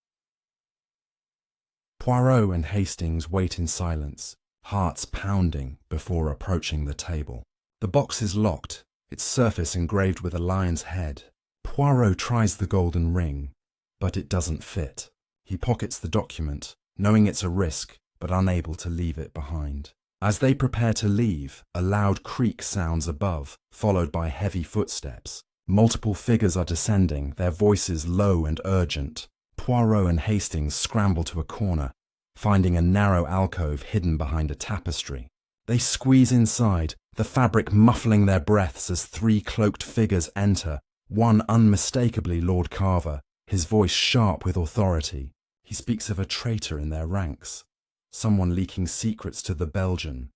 Poirot and Hastings wait in silence, hearts pounding before approaching the table. The box is locked, its surface engraved with a lion's head. Poirot tries the golden ring, but it doesn't fit. He pockets the document, knowing it's a risk, but unable to leave it behind. As they prepare to leave, a loud creak sounds above, followed by heavy footsteps. Multiple figures are descending, their voices low and urgent. Poirot and Hastings scramble to a corner, finding a narrow alcove hidden behind a tapestry. They squeeze inside, the fabric muffling their breaths as three cloaked figures enter, one unmistakably Lord Carver, his voice sharp with authority. He speaks of a traitor in their ranks, someone leaking secrets to the Belgian.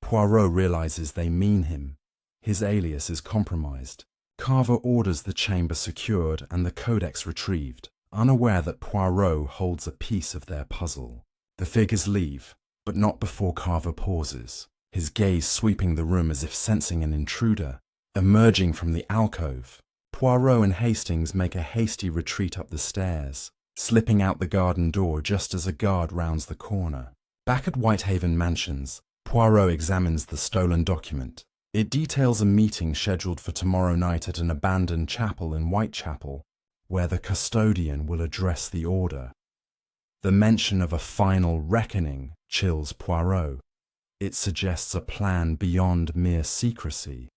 Poirot realizes they mean him. His alias is compromised. Carver orders the chamber secured and the codex retrieved, unaware that Poirot holds a piece of their puzzle. The figures leave, but not before Carver pauses, his gaze sweeping the room as if sensing an intruder. Emerging from the alcove, Poirot and Hastings make a hasty retreat up the stairs, slipping out the garden door just as a guard rounds the corner. Back at Whitehaven Mansions, Poirot examines the stolen document. It details a meeting scheduled for tomorrow night at an abandoned chapel in Whitechapel, where the custodian will address the order. The mention of a final reckoning chills Poirot. It suggests a plan beyond mere secrecy,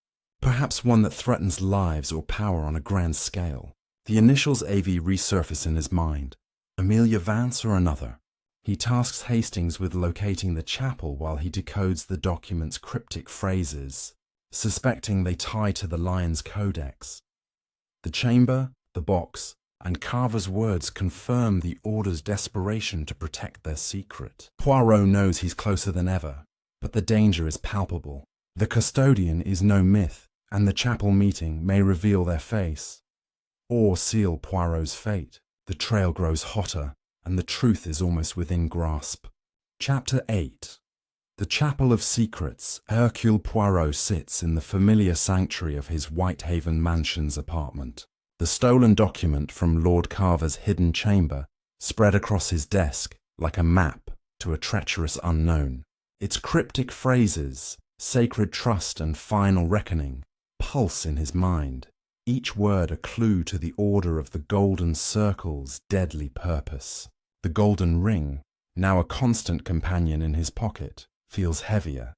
perhaps one that threatens lives or power on a grand scale. The initials AV resurface in his mind. Amelia Vance or another? He tasks Hastings with locating the chapel while he decodes the document's cryptic phrases, suspecting they tie to the Lion's Codex. The chamber, the box, and Carver's words confirm the Order's desperation to protect their secret. Poirot knows he's closer than ever, but the danger is palpable. The custodian is no myth, and the chapel meeting may reveal their face, or seal Poirot's fate. The trail grows hotter, and the truth is almost within grasp. Chapter 8. The Chapel of Secrets. Hercule Poirot sits in the familiar sanctuary of his Whitehaven Mansions apartment. The stolen document from Lord Carver's hidden chamber spread across his desk like a map to a treacherous unknown. Its cryptic phrases, sacred trust and final reckoning, pulse in his mind, each word a clue to the Order of the Golden Circle's deadly purpose. The golden ring, now a constant companion in his pocket, feels heavier,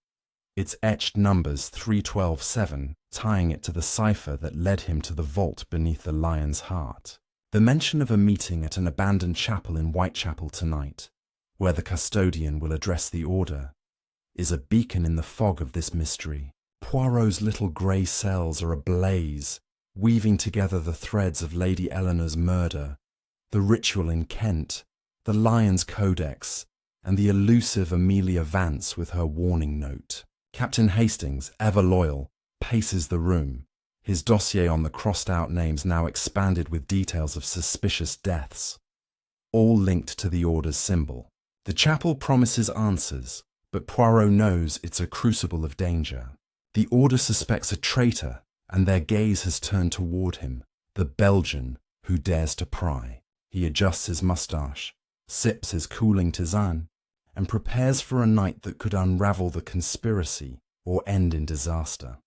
its etched numbers 3127 tying it to the cipher that led him to the vault beneath the Lion's Heart. The mention of a meeting at an abandoned chapel in Whitechapel tonight, where the custodian will address the order, is a beacon in the fog of this mystery. Poirot's little grey cells are ablaze, weaving together the threads of Lady Eleanor's murder, the ritual in Kent, the Lion's Codex, and the elusive Amelia Vance with her warning note. Captain Hastings, ever loyal, paces the room, his dossier on the crossed-out names now expanded with details of suspicious deaths, all linked to the Order's symbol. The chapel promises answers, but Poirot knows it's a crucible of danger. The Order suspects a traitor, and their gaze has turned toward him, the Belgian who dares to pry. He adjusts his moustache, sips his cooling tisane, and prepares for a night that could unravel the conspiracy or end in disaster.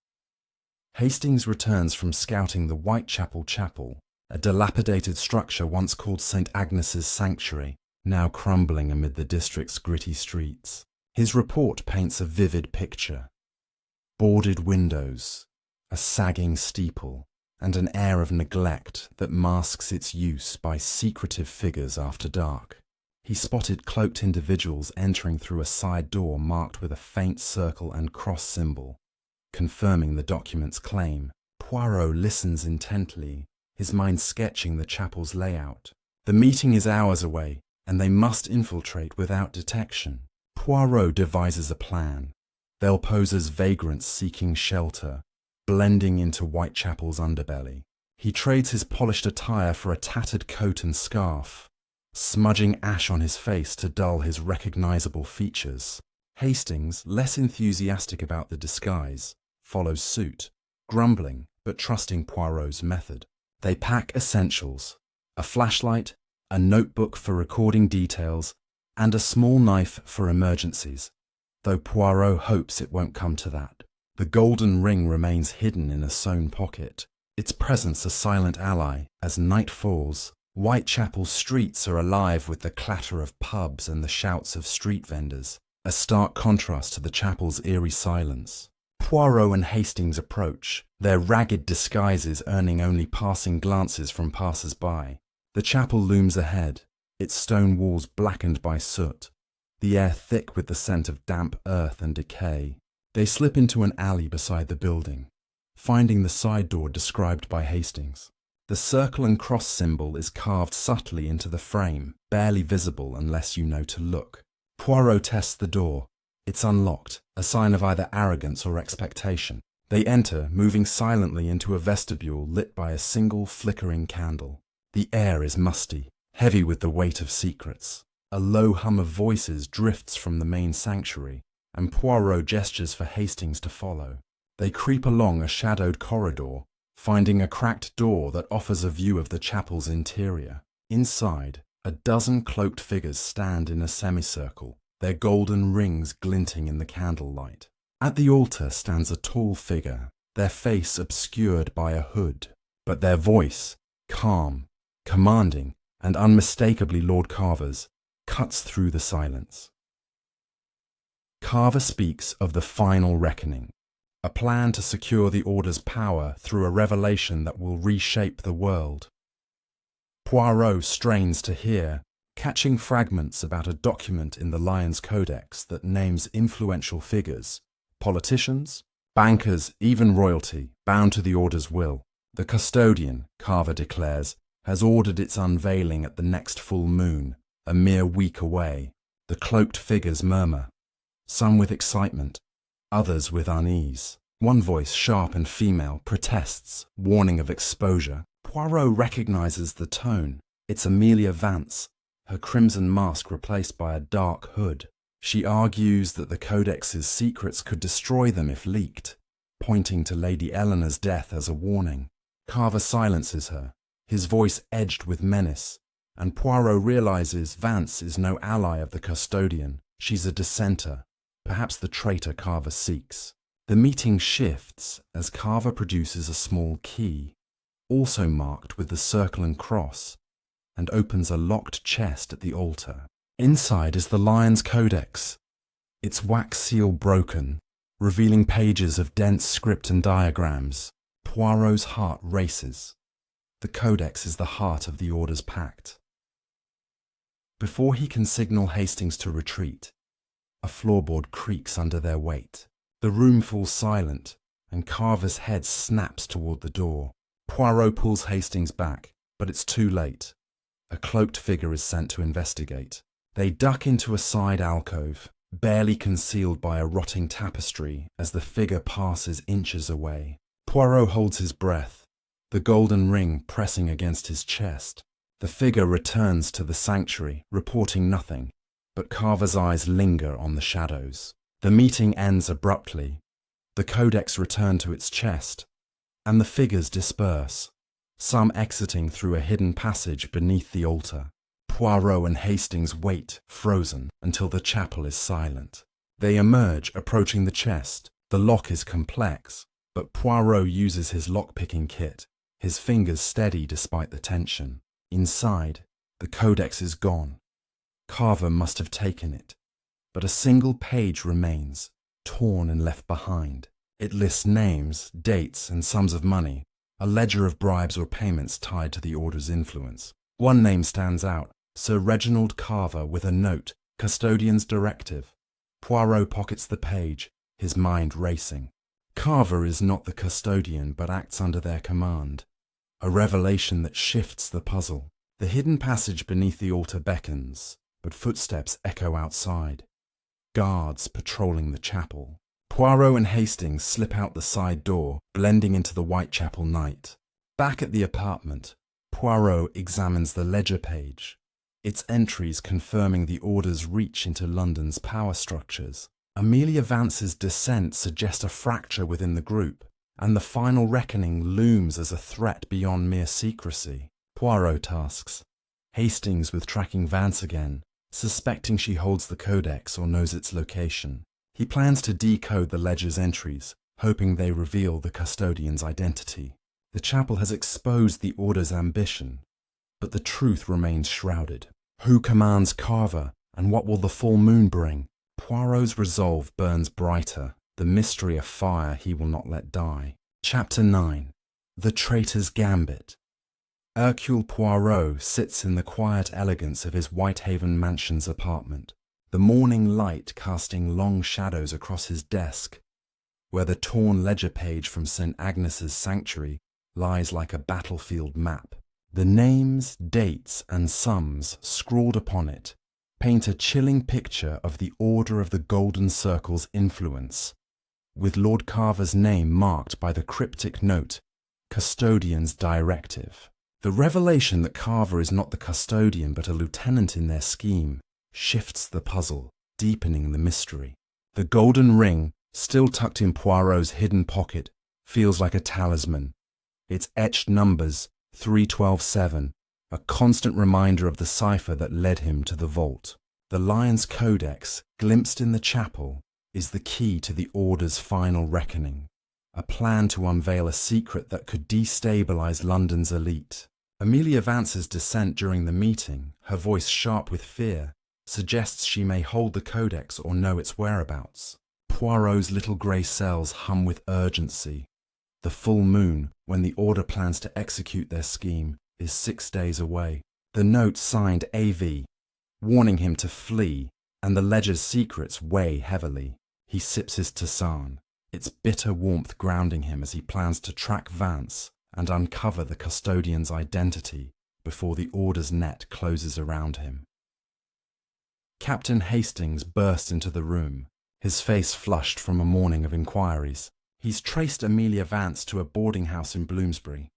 Hastings returns from scouting the Whitechapel Chapel, a dilapidated structure once called St. Agnes's Sanctuary, now crumbling amid the district's gritty streets. His report paints a vivid picture. Boarded windows, a sagging steeple, and an air of neglect that masks its use by secretive figures after dark. He spotted cloaked individuals entering through a side door marked with a faint circle and cross symbol, confirming the document's claim. Poirot listens intently, his mind sketching the chapel's layout. The meeting is hours away, and they must infiltrate without detection. Poirot devises a plan. They'll pose as vagrants seeking shelter, blending into Whitechapel's underbelly. He trades his polished attire for a tattered coat and scarf, smudging ash on his face to dull his recognizable features. Hastings, less enthusiastic about the disguise, follows suit, grumbling but trusting Poirot's method. They pack essentials: a flashlight, a notebook for recording details, and a small knife for emergencies, though Poirot hopes it won't come to that. The golden ring remains hidden in a sewn pocket, its presence a silent ally. As night falls, Whitechapel's streets are alive with the clatter of pubs and the shouts of street vendors, a stark contrast to the chapel's eerie silence. Poirot and Hastings approach, their ragged disguises earning only passing glances from passers-by. The chapel looms ahead, its stone walls blackened by soot, the air thick with the scent of damp earth and decay. They slip into an alley beside the building, finding the side door described by Hastings. The circle and cross symbol is carved subtly into the frame, barely visible unless you know to look. Poirot tests the door. It's unlocked, a sign of either arrogance or expectation. They enter, moving silently into a vestibule lit by a single flickering candle. The air is musty, heavy with the weight of secrets. A low hum of voices drifts from the main sanctuary, and Poirot gestures for Hastings to follow. They creep along a shadowed corridor, finding a cracked door that offers a view of the chapel's interior. Inside, a dozen cloaked figures stand in a semicircle, their golden rings glinting in the candlelight. At the altar stands a tall figure, their face obscured by a hood, but their voice, calm, commanding, and unmistakably Lord Carver's, cuts through the silence. Carver speaks of the final reckoning, a plan to secure the Order's power through a revelation that will reshape the world. Poirot strains to hear, catching fragments about a document in the Lion's Codex that names influential figures, politicians, bankers, even royalty, bound to the Order's will. The custodian, Carver declares, has ordered its unveiling at the next full moon, a mere week away. The cloaked figures murmur, some with excitement, others with unease. One voice, sharp and female, protests, warning of exposure. Poirot recognizes the tone. It's Amelia Vance, her crimson mask replaced by a dark hood. She argues that the Codex's secrets could destroy them if leaked, pointing to Lady Eleanor's death as a warning. Carver silences her, his voice edged with menace, and Poirot realizes Vance is no ally of the custodian. She's a dissenter, perhaps the traitor Carver seeks. The meeting shifts as Carver produces a small key, also marked with the circle and cross, and opens a locked chest at the altar. Inside is the Lion's Codex, its wax seal broken, revealing pages of dense script and diagrams. Poirot's heart races. The Codex is the heart of the Order's Pact. Before he can signal Hastings to retreat, a floorboard creaks under their weight. The room falls silent, and Carver's head snaps toward the door. Poirot pulls Hastings back, but it's too late. A cloaked figure is sent to investigate. They duck into a side alcove, barely concealed by a rotting tapestry as the figure passes inches away. Poirot holds his breath, the golden ring pressing against his chest. The figure returns to the sanctuary, reporting nothing, but Carver's eyes linger on the shadows. The meeting ends abruptly. The Codex returns to its chest, and the figures disperse, some exiting through a hidden passage beneath the altar. Poirot and Hastings wait, frozen, until the chapel is silent. They emerge, approaching the chest. The lock is complex, but Poirot uses his lock-picking kit, his fingers steady despite the tension. Inside, the Codex is gone. Carver must have taken it, but a single page remains, torn and left behind. It lists names, dates, and sums of money, a ledger of bribes or payments tied to the Order's influence. One name stands out, Sir Reginald Carver, with a note, Custodian's Directive. Poirot pockets the page, his mind racing. Carver is not the custodian, but acts under their command. A revelation that shifts the puzzle. The hidden passage beneath the altar beckons, but footsteps echo outside. Guards patrolling the chapel. Poirot and Hastings slip out the side door, blending into the Whitechapel night. Back at the apartment, Poirot examines the ledger page, its entries confirming the Order's reach into London's power structures. Amelia Vance's dissent suggests a fracture within the group, and the final reckoning looms as a threat beyond mere secrecy. Poirot tasks Hastings with tracking Vance again, suspecting she holds the codex or knows its location. He plans to decode the ledger's entries, hoping they reveal the custodian's identity. The chapel has exposed the Order's ambition, but the truth remains shrouded. Who commands Carver, and what will the full moon bring? Poirot's resolve burns brighter, the mystery of fire he will not let die. Chapter 9. The Traitor's Gambit. Hercule Poirot sits in the quiet elegance of his Whitehaven Mansion's apartment, the morning light casting long shadows across his desk, where the torn ledger page from St. Agnes's sanctuary lies like a battlefield map. The names, dates, and sums scrawled upon it paint a chilling picture of the Order of the Golden Circle's influence, with Lord Carver's name marked by the cryptic note, Custodian's Directive. The revelation that Carver is not the custodian but a lieutenant in their scheme shifts the puzzle, deepening the mystery. The golden ring, still tucked in Poirot's hidden pocket, feels like a talisman. Its etched numbers, 3127, a constant reminder of the cipher that led him to the vault. The Lion's Codex, glimpsed in the chapel, is the key to the Order's final reckoning, a plan to unveil a secret that could destabilize London's elite. Amelia Vance's dissent during the meeting, her voice sharp with fear, suggests she may hold the codex or know its whereabouts. Poirot's little grey cells hum with urgency. The full moon, when the Order plans to execute their scheme, is 6 days away. The note signed AV, warning him to flee, and the ledger's secrets weigh heavily. He sips his tisane, its bitter warmth grounding him as he plans to track Vance and uncover the custodian's identity before the Order's net closes around him. Captain Hastings burst into the room, his face flushed from a morning of inquiries. He's traced Amelia Vance to a boarding house in Bloomsbury,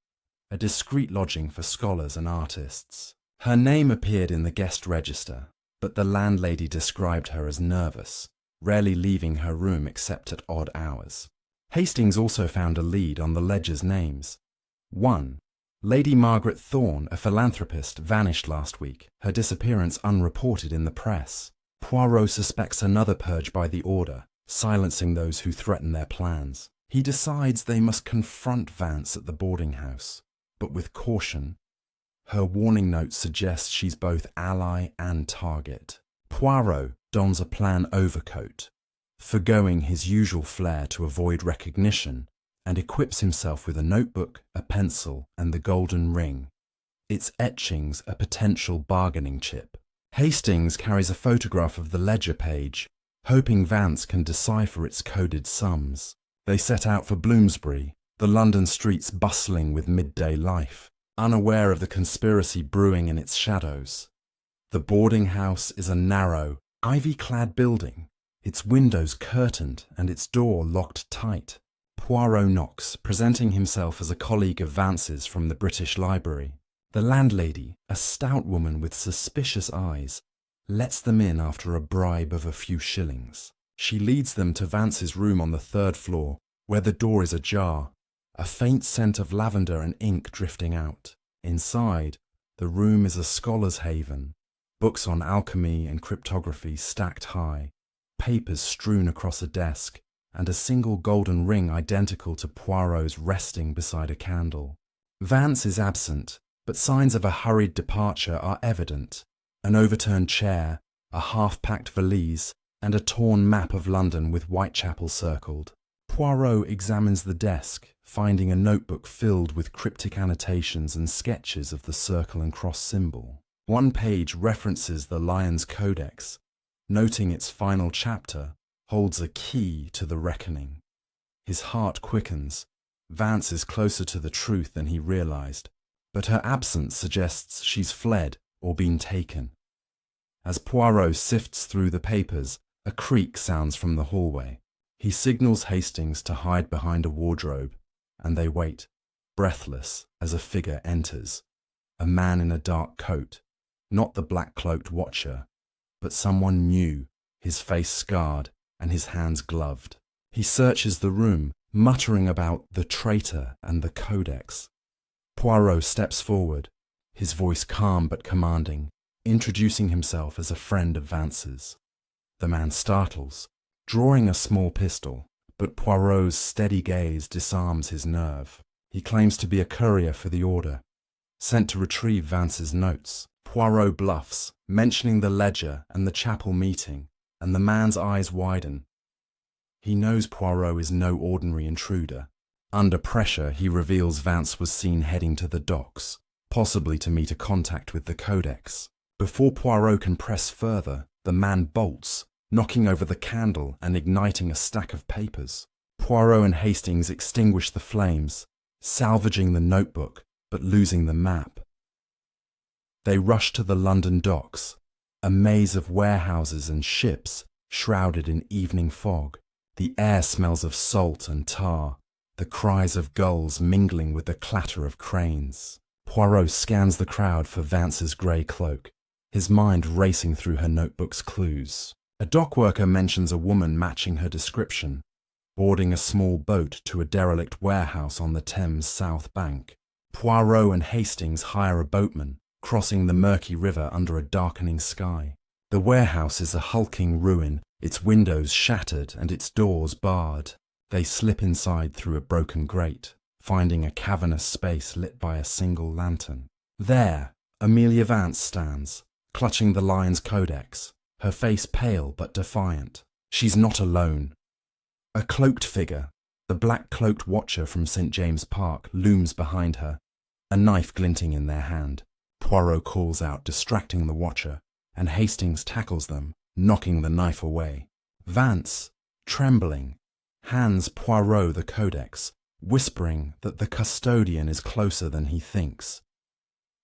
a discreet lodging for scholars and artists. Her name appeared in the guest register, but the landlady described her as nervous, rarely leaving her room except at odd hours. Hastings also found a lead on the ledger's names. 1. Lady Margaret Thorne, a philanthropist, vanished last week, her disappearance unreported in the press. Poirot suspects another purge by the Order, silencing those who threaten their plans. He decides they must confront Vance at the boarding house, but with caution. Her warning note suggests she's both ally and target. Poirot dons a plan overcoat, forgoing his usual flair to avoid recognition, and equips himself with a notebook, a pencil, and the golden ring. Its etchings a potential bargaining chip. Hastings carries a photograph of the ledger page, hoping Vance can decipher its coded sums. They set out for Bloomsbury, the London streets bustling with midday life, unaware of the conspiracy brewing in its shadows. The boarding house is a narrow, ivy-clad building, its windows curtained and its door locked tight. Poirot knocks, presenting himself as a colleague of Vance's from the British Library. The landlady, a stout woman with suspicious eyes, lets them in after a bribe of a few shillings. She leads them to Vance's room on the 3rd floor, where the door is ajar, a faint scent of lavender and ink drifting out. Inside, the room is a scholar's haven, books on alchemy and cryptography stacked high, papers strewn across a desk, and a single golden ring identical to Poirot's resting beside a candle. Vance is absent, but signs of a hurried departure are evident. An overturned chair, a half-packed valise, and a torn map of London with Whitechapel circled. Poirot examines the desk, finding a notebook filled with cryptic annotations and sketches of the circle and cross symbol. One page references the Lion's Codex, noting its final chapter holds a key to the reckoning. His heart quickens. Vance is closer to the truth than he realized, but her absence suggests she's fled or been taken. As Poirot sifts through the papers, a creak sounds from the hallway. He signals Hastings to hide behind a wardrobe, and they wait, breathless, as a figure enters. A man in a dark coat, not the black-cloaked watcher, but someone new, his face scarred and his hands gloved. He searches the room, muttering about the traitor and the codex. Poirot steps forward, his voice calm but commanding. introducing himself as a friend of Vance's. The man startles, drawing a small pistol, but Poirot's steady gaze disarms his nerve. He claims to be a courier for the order, sent to retrieve Vance's notes. Poirot bluffs, mentioning the ledger and the chapel meeting, and the man's eyes widen. He knows Poirot is no ordinary intruder. Under pressure, he reveals Vance was seen heading to the docks, possibly to meet a contact with the Codex. Before Poirot can press further, the man bolts, knocking over the candle and igniting a stack of papers. Poirot and Hastings extinguish the flames, salvaging the notebook, but losing the map. They rush to the London docks, a maze of warehouses and ships shrouded in evening fog. The air smells of salt and tar, the cries of gulls mingling with the clatter of cranes. Poirot scans the crowd for Vance's grey cloak, his mind racing through her notebook's clues. A dockworker mentions a woman matching her description, boarding a small boat to a derelict warehouse on the Thames south bank. Poirot and Hastings hire a boatman, crossing the murky river under a darkening sky. The warehouse is a hulking ruin, its windows shattered and its doors barred. They slip inside through a broken grate, finding a cavernous space lit by a single lantern. There, Amelia Vance stands, clutching the Lion's Codex, her face pale but defiant. She's not alone. A cloaked figure, the black-cloaked watcher from St. James Park, looms behind her, a knife glinting in their hand. Poirot calls out, distracting the watcher, and Hastings tackles them, knocking the knife away. Vance, trembling, hands Poirot the Codex, whispering that the custodian is closer than he thinks.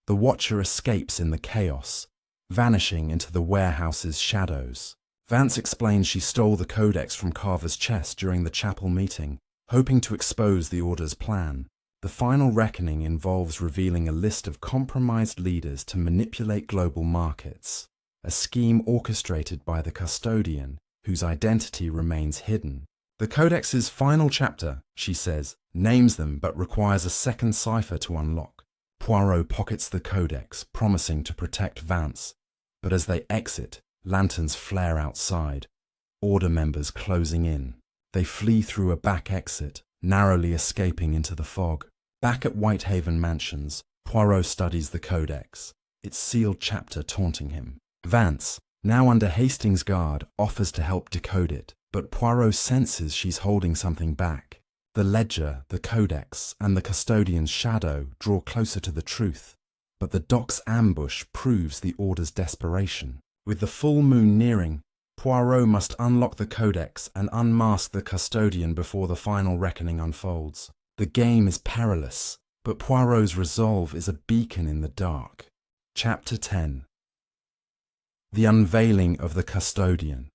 The watcher escapes in the chaos, vanishing into the warehouse's shadows. Vance explains she stole the Codex from Carver's chest during the chapel meeting, hoping to expose the Order's plan. The final reckoning involves revealing a list of compromised leaders to manipulate global markets, a scheme orchestrated by the custodian, whose identity remains hidden. The Codex's final chapter, she says, names them but requires a second cipher to unlock. Poirot pockets the Codex, promising to protect Vance, but as they exit, lanterns flare outside, Order members closing in. They flee through a back exit, narrowly escaping into the fog. Back at Whitehaven Mansions, Poirot studies the Codex, its sealed chapter taunting him. Vance, now under Hastings' guard, offers to help decode it, but Poirot senses she's holding something back. The ledger, the Codex, and the custodian's shadow draw closer to the truth, but the dock's ambush proves the Order's desperation. With the full moon nearing, Poirot must unlock the Codex and unmask the custodian before the final reckoning unfolds. The game is perilous, but Poirot's resolve is a beacon in the dark. Chapter 10. The Unveiling of the Custodian.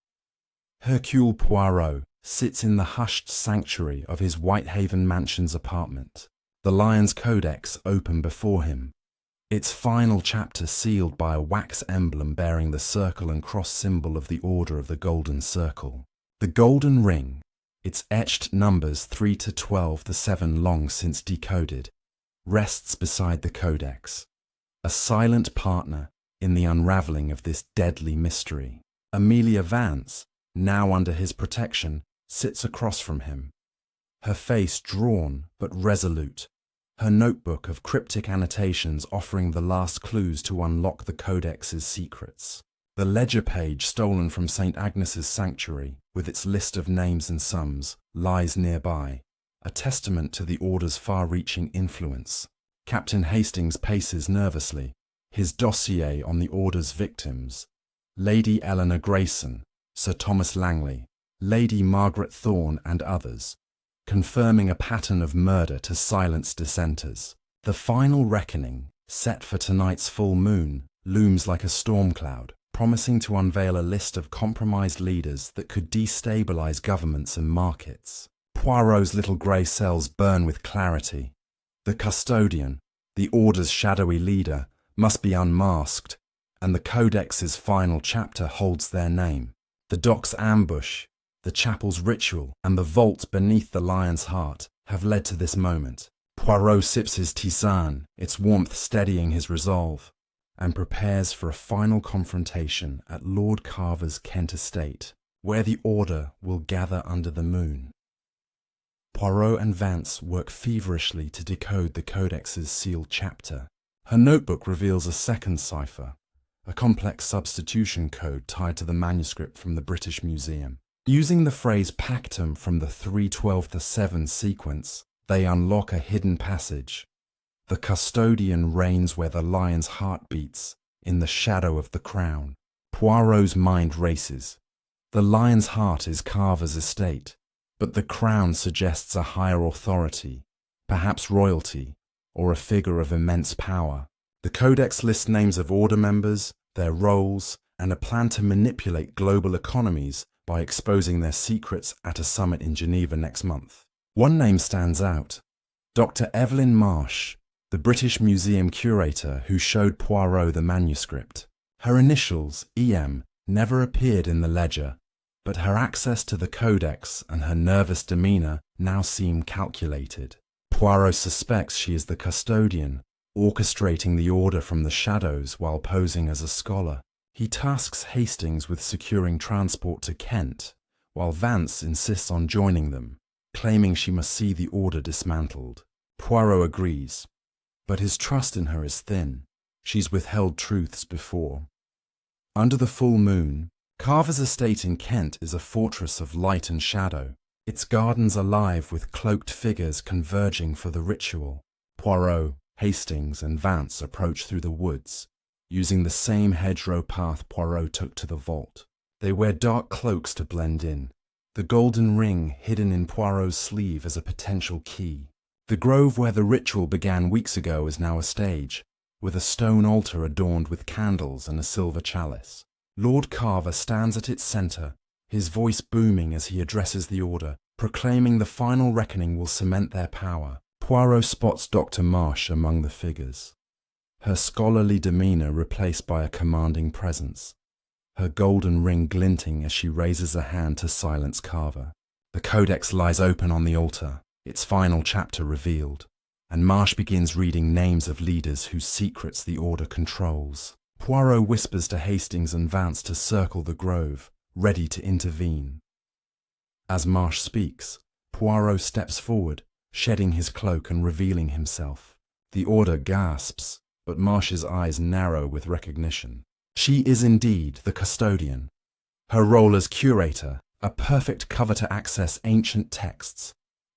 Hercule Poirot sits in the hushed sanctuary of his Whitehaven Mansions apartment, the Lion's Codex open before him, its final chapter sealed by a wax emblem bearing the circle and cross symbol of the Order of the Golden Circle. The golden ring, its etched numbers 3 to 12, the 7 long since decoded, rests beside the Codex, a silent partner in the unravelling of this deadly mystery. Amelia Vance, now under his protection, sits across from him, her face drawn but resolute, her notebook of cryptic annotations offering the last clues to unlock the Codex's secrets. The ledger page stolen from St. Agnes's sanctuary, with its list of names and sums, lies nearby, a testament to the Order's far-reaching influence. Captain Hastings paces nervously, his dossier on the Order's victims: Lady Eleanor Grayson, Sir Thomas Langley, Lady Margaret Thorne and others, confirming a pattern of murder to silence dissenters. The final reckoning, set for tonight's full moon, looms like a storm cloud, promising to unveil a list of compromised leaders that could destabilize governments and markets. Poirot's little grey cells burn with clarity. The custodian, the Order's shadowy leader, must be unmasked, and the Codex's final chapter holds their name. The dock's ambush, the chapel's ritual, and the vault beneath the Lion's Heart have led to this moment. Poirot sips his tisane, its warmth steadying his resolve, and prepares for a final confrontation at Lord Carver's Kent estate, where the Order will gather under the moon. Poirot and Vance work feverishly to decode the Codex's sealed chapter. Her notebook reveals a second cipher, a complex substitution code tied to the manuscript from the British Museum. Using the phrase Pactum from the 3-12-7 sequence, they unlock a hidden passage. The custodian reigns where the lion's heart beats, in the shadow of the crown. Poirot's mind races. The lion's heart is Carver's estate, but the crown suggests a higher authority, perhaps royalty, or a figure of immense power. The Codex lists names of Order members, their roles, and a plan to manipulate global economies by exposing their secrets at a summit in Geneva next month. One name stands out: Dr. Evelyn Marsh, the British Museum curator who showed Poirot the manuscript. Her initials, EM, never appeared in the ledger, but her access to the Codex and her nervous demeanour now seem calculated. Poirot suspects she is the custodian, orchestrating the Order from the shadows while posing as a scholar. He tasks Hastings with securing transport to Kent, while Vance insists on joining them, claiming she must see the Order dismantled. Poirot agrees, but his trust in her is thin. She's withheld truths before. Under the full moon, Carver's estate in Kent is a fortress of light and shadow, its gardens alive with cloaked figures converging for the ritual. Poirot, Hastings, and Vance approach through the woods, using the same hedgerow path Poirot took to the vault. They wear dark cloaks to blend in, the golden ring hidden in Poirot's sleeve as a potential key. The grove where the ritual began weeks ago is now a stage, with a stone altar adorned with candles and a silver chalice. Lord Carver stands at its centre, his voice booming as he addresses the Order, proclaiming the final reckoning will cement their power. Poirot spots Dr. Marsh among the figures, her scholarly demeanour replaced by a commanding presence, her golden ring glinting as she raises a hand to silence Carver. The Codex lies open on the altar, its final chapter revealed, and Marsh begins reading names of leaders whose secrets the Order controls. Poirot whispers to Hastings and Vance to circle the grove, ready to intervene. As Marsh speaks, Poirot steps forward, shedding his cloak and revealing himself. The Order gasps, but Marsh's eyes narrow with recognition. She is indeed the custodian. Her role as curator, a perfect cover to access ancient texts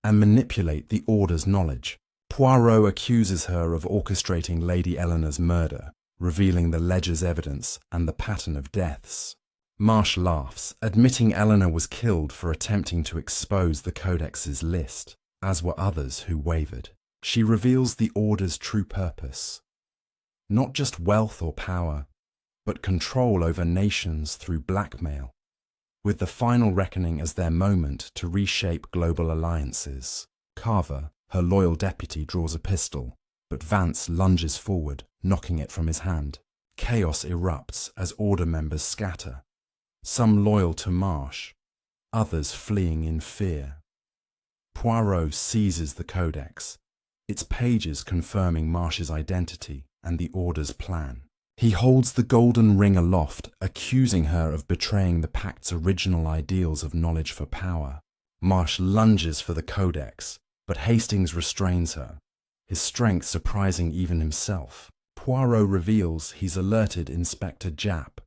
and manipulate the Order's knowledge. Poirot accuses her of orchestrating Lady Eleanor's murder, revealing the ledger's evidence and the pattern of deaths. Marsh laughs, admitting Eleanor was killed for attempting to expose the Codex's list, as were others who wavered. She reveals the Order's true purpose: not just wealth or power, but control over nations through blackmail, with the final reckoning as their moment to reshape global alliances. Carver, her loyal deputy, draws a pistol, but Vance lunges forward, knocking it from his hand. Chaos erupts as Order members scatter, some loyal to Marsh, others fleeing in fear. Poirot seizes the Codex, its pages confirming Marsh's identity and the Order's plan. He holds the golden ring aloft, accusing her of betraying the Pact's original ideals of knowledge for power. Marsh lunges for the Codex, but Hastings restrains her, his strength surprising even himself. Poirot reveals he's alerted Inspector Japp,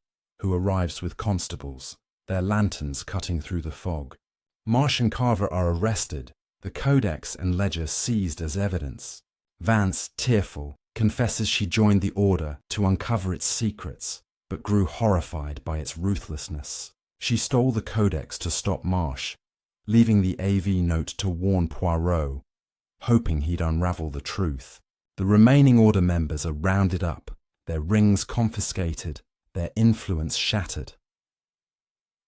who arrives with constables, their lanterns cutting through the fog. Marsh and Carver are arrested, the Codex and ledger seized as evidence. Vance, tearful, confesses she joined the Order to uncover its secrets, but grew horrified by its ruthlessness. She stole the Codex to stop Marsh, leaving the AV note to warn Poirot, hoping he'd unravel the truth. The remaining Order members are rounded up, their rings confiscated, their influence shattered.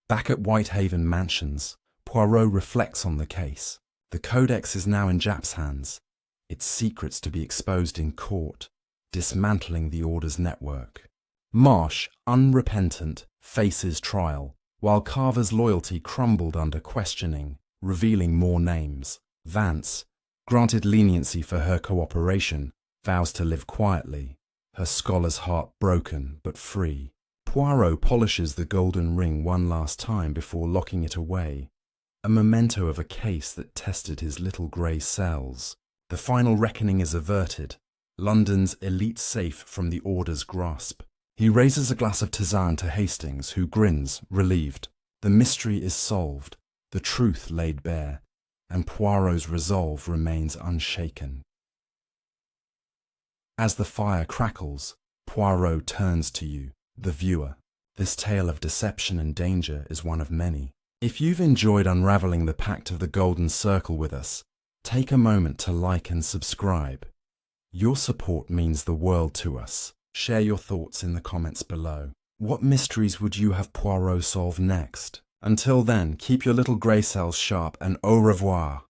Back at Whitehaven Mansions, Poirot reflects on the case. The Codex is now in Japp's hands, its secrets to be exposed in court, dismantling the Order's network. Marsh, unrepentant, faces trial, while Carver's loyalty crumbled under questioning, revealing more names. Vance, granted leniency for her cooperation, vows to live quietly, her scholar's heart broken but free. Poirot polishes the golden ring one last time before locking it away, a memento of a case that tested his little grey cells. The final reckoning is averted, London's elite safe from the Order's grasp. He raises a glass of tisane to Hastings, who grins, relieved. The mystery is solved, the truth laid bare, and Poirot's resolve remains unshaken. As the fire crackles, Poirot turns to you, the viewer. This tale of deception and danger is one of many. If you've enjoyed unraveling the Pact of the Golden Circle with us, take a moment to like and subscribe. Your support means the world to us. Share your thoughts in the comments below. What mysteries would you have Poirot solve next? Until then, keep your little grey cells sharp and au revoir.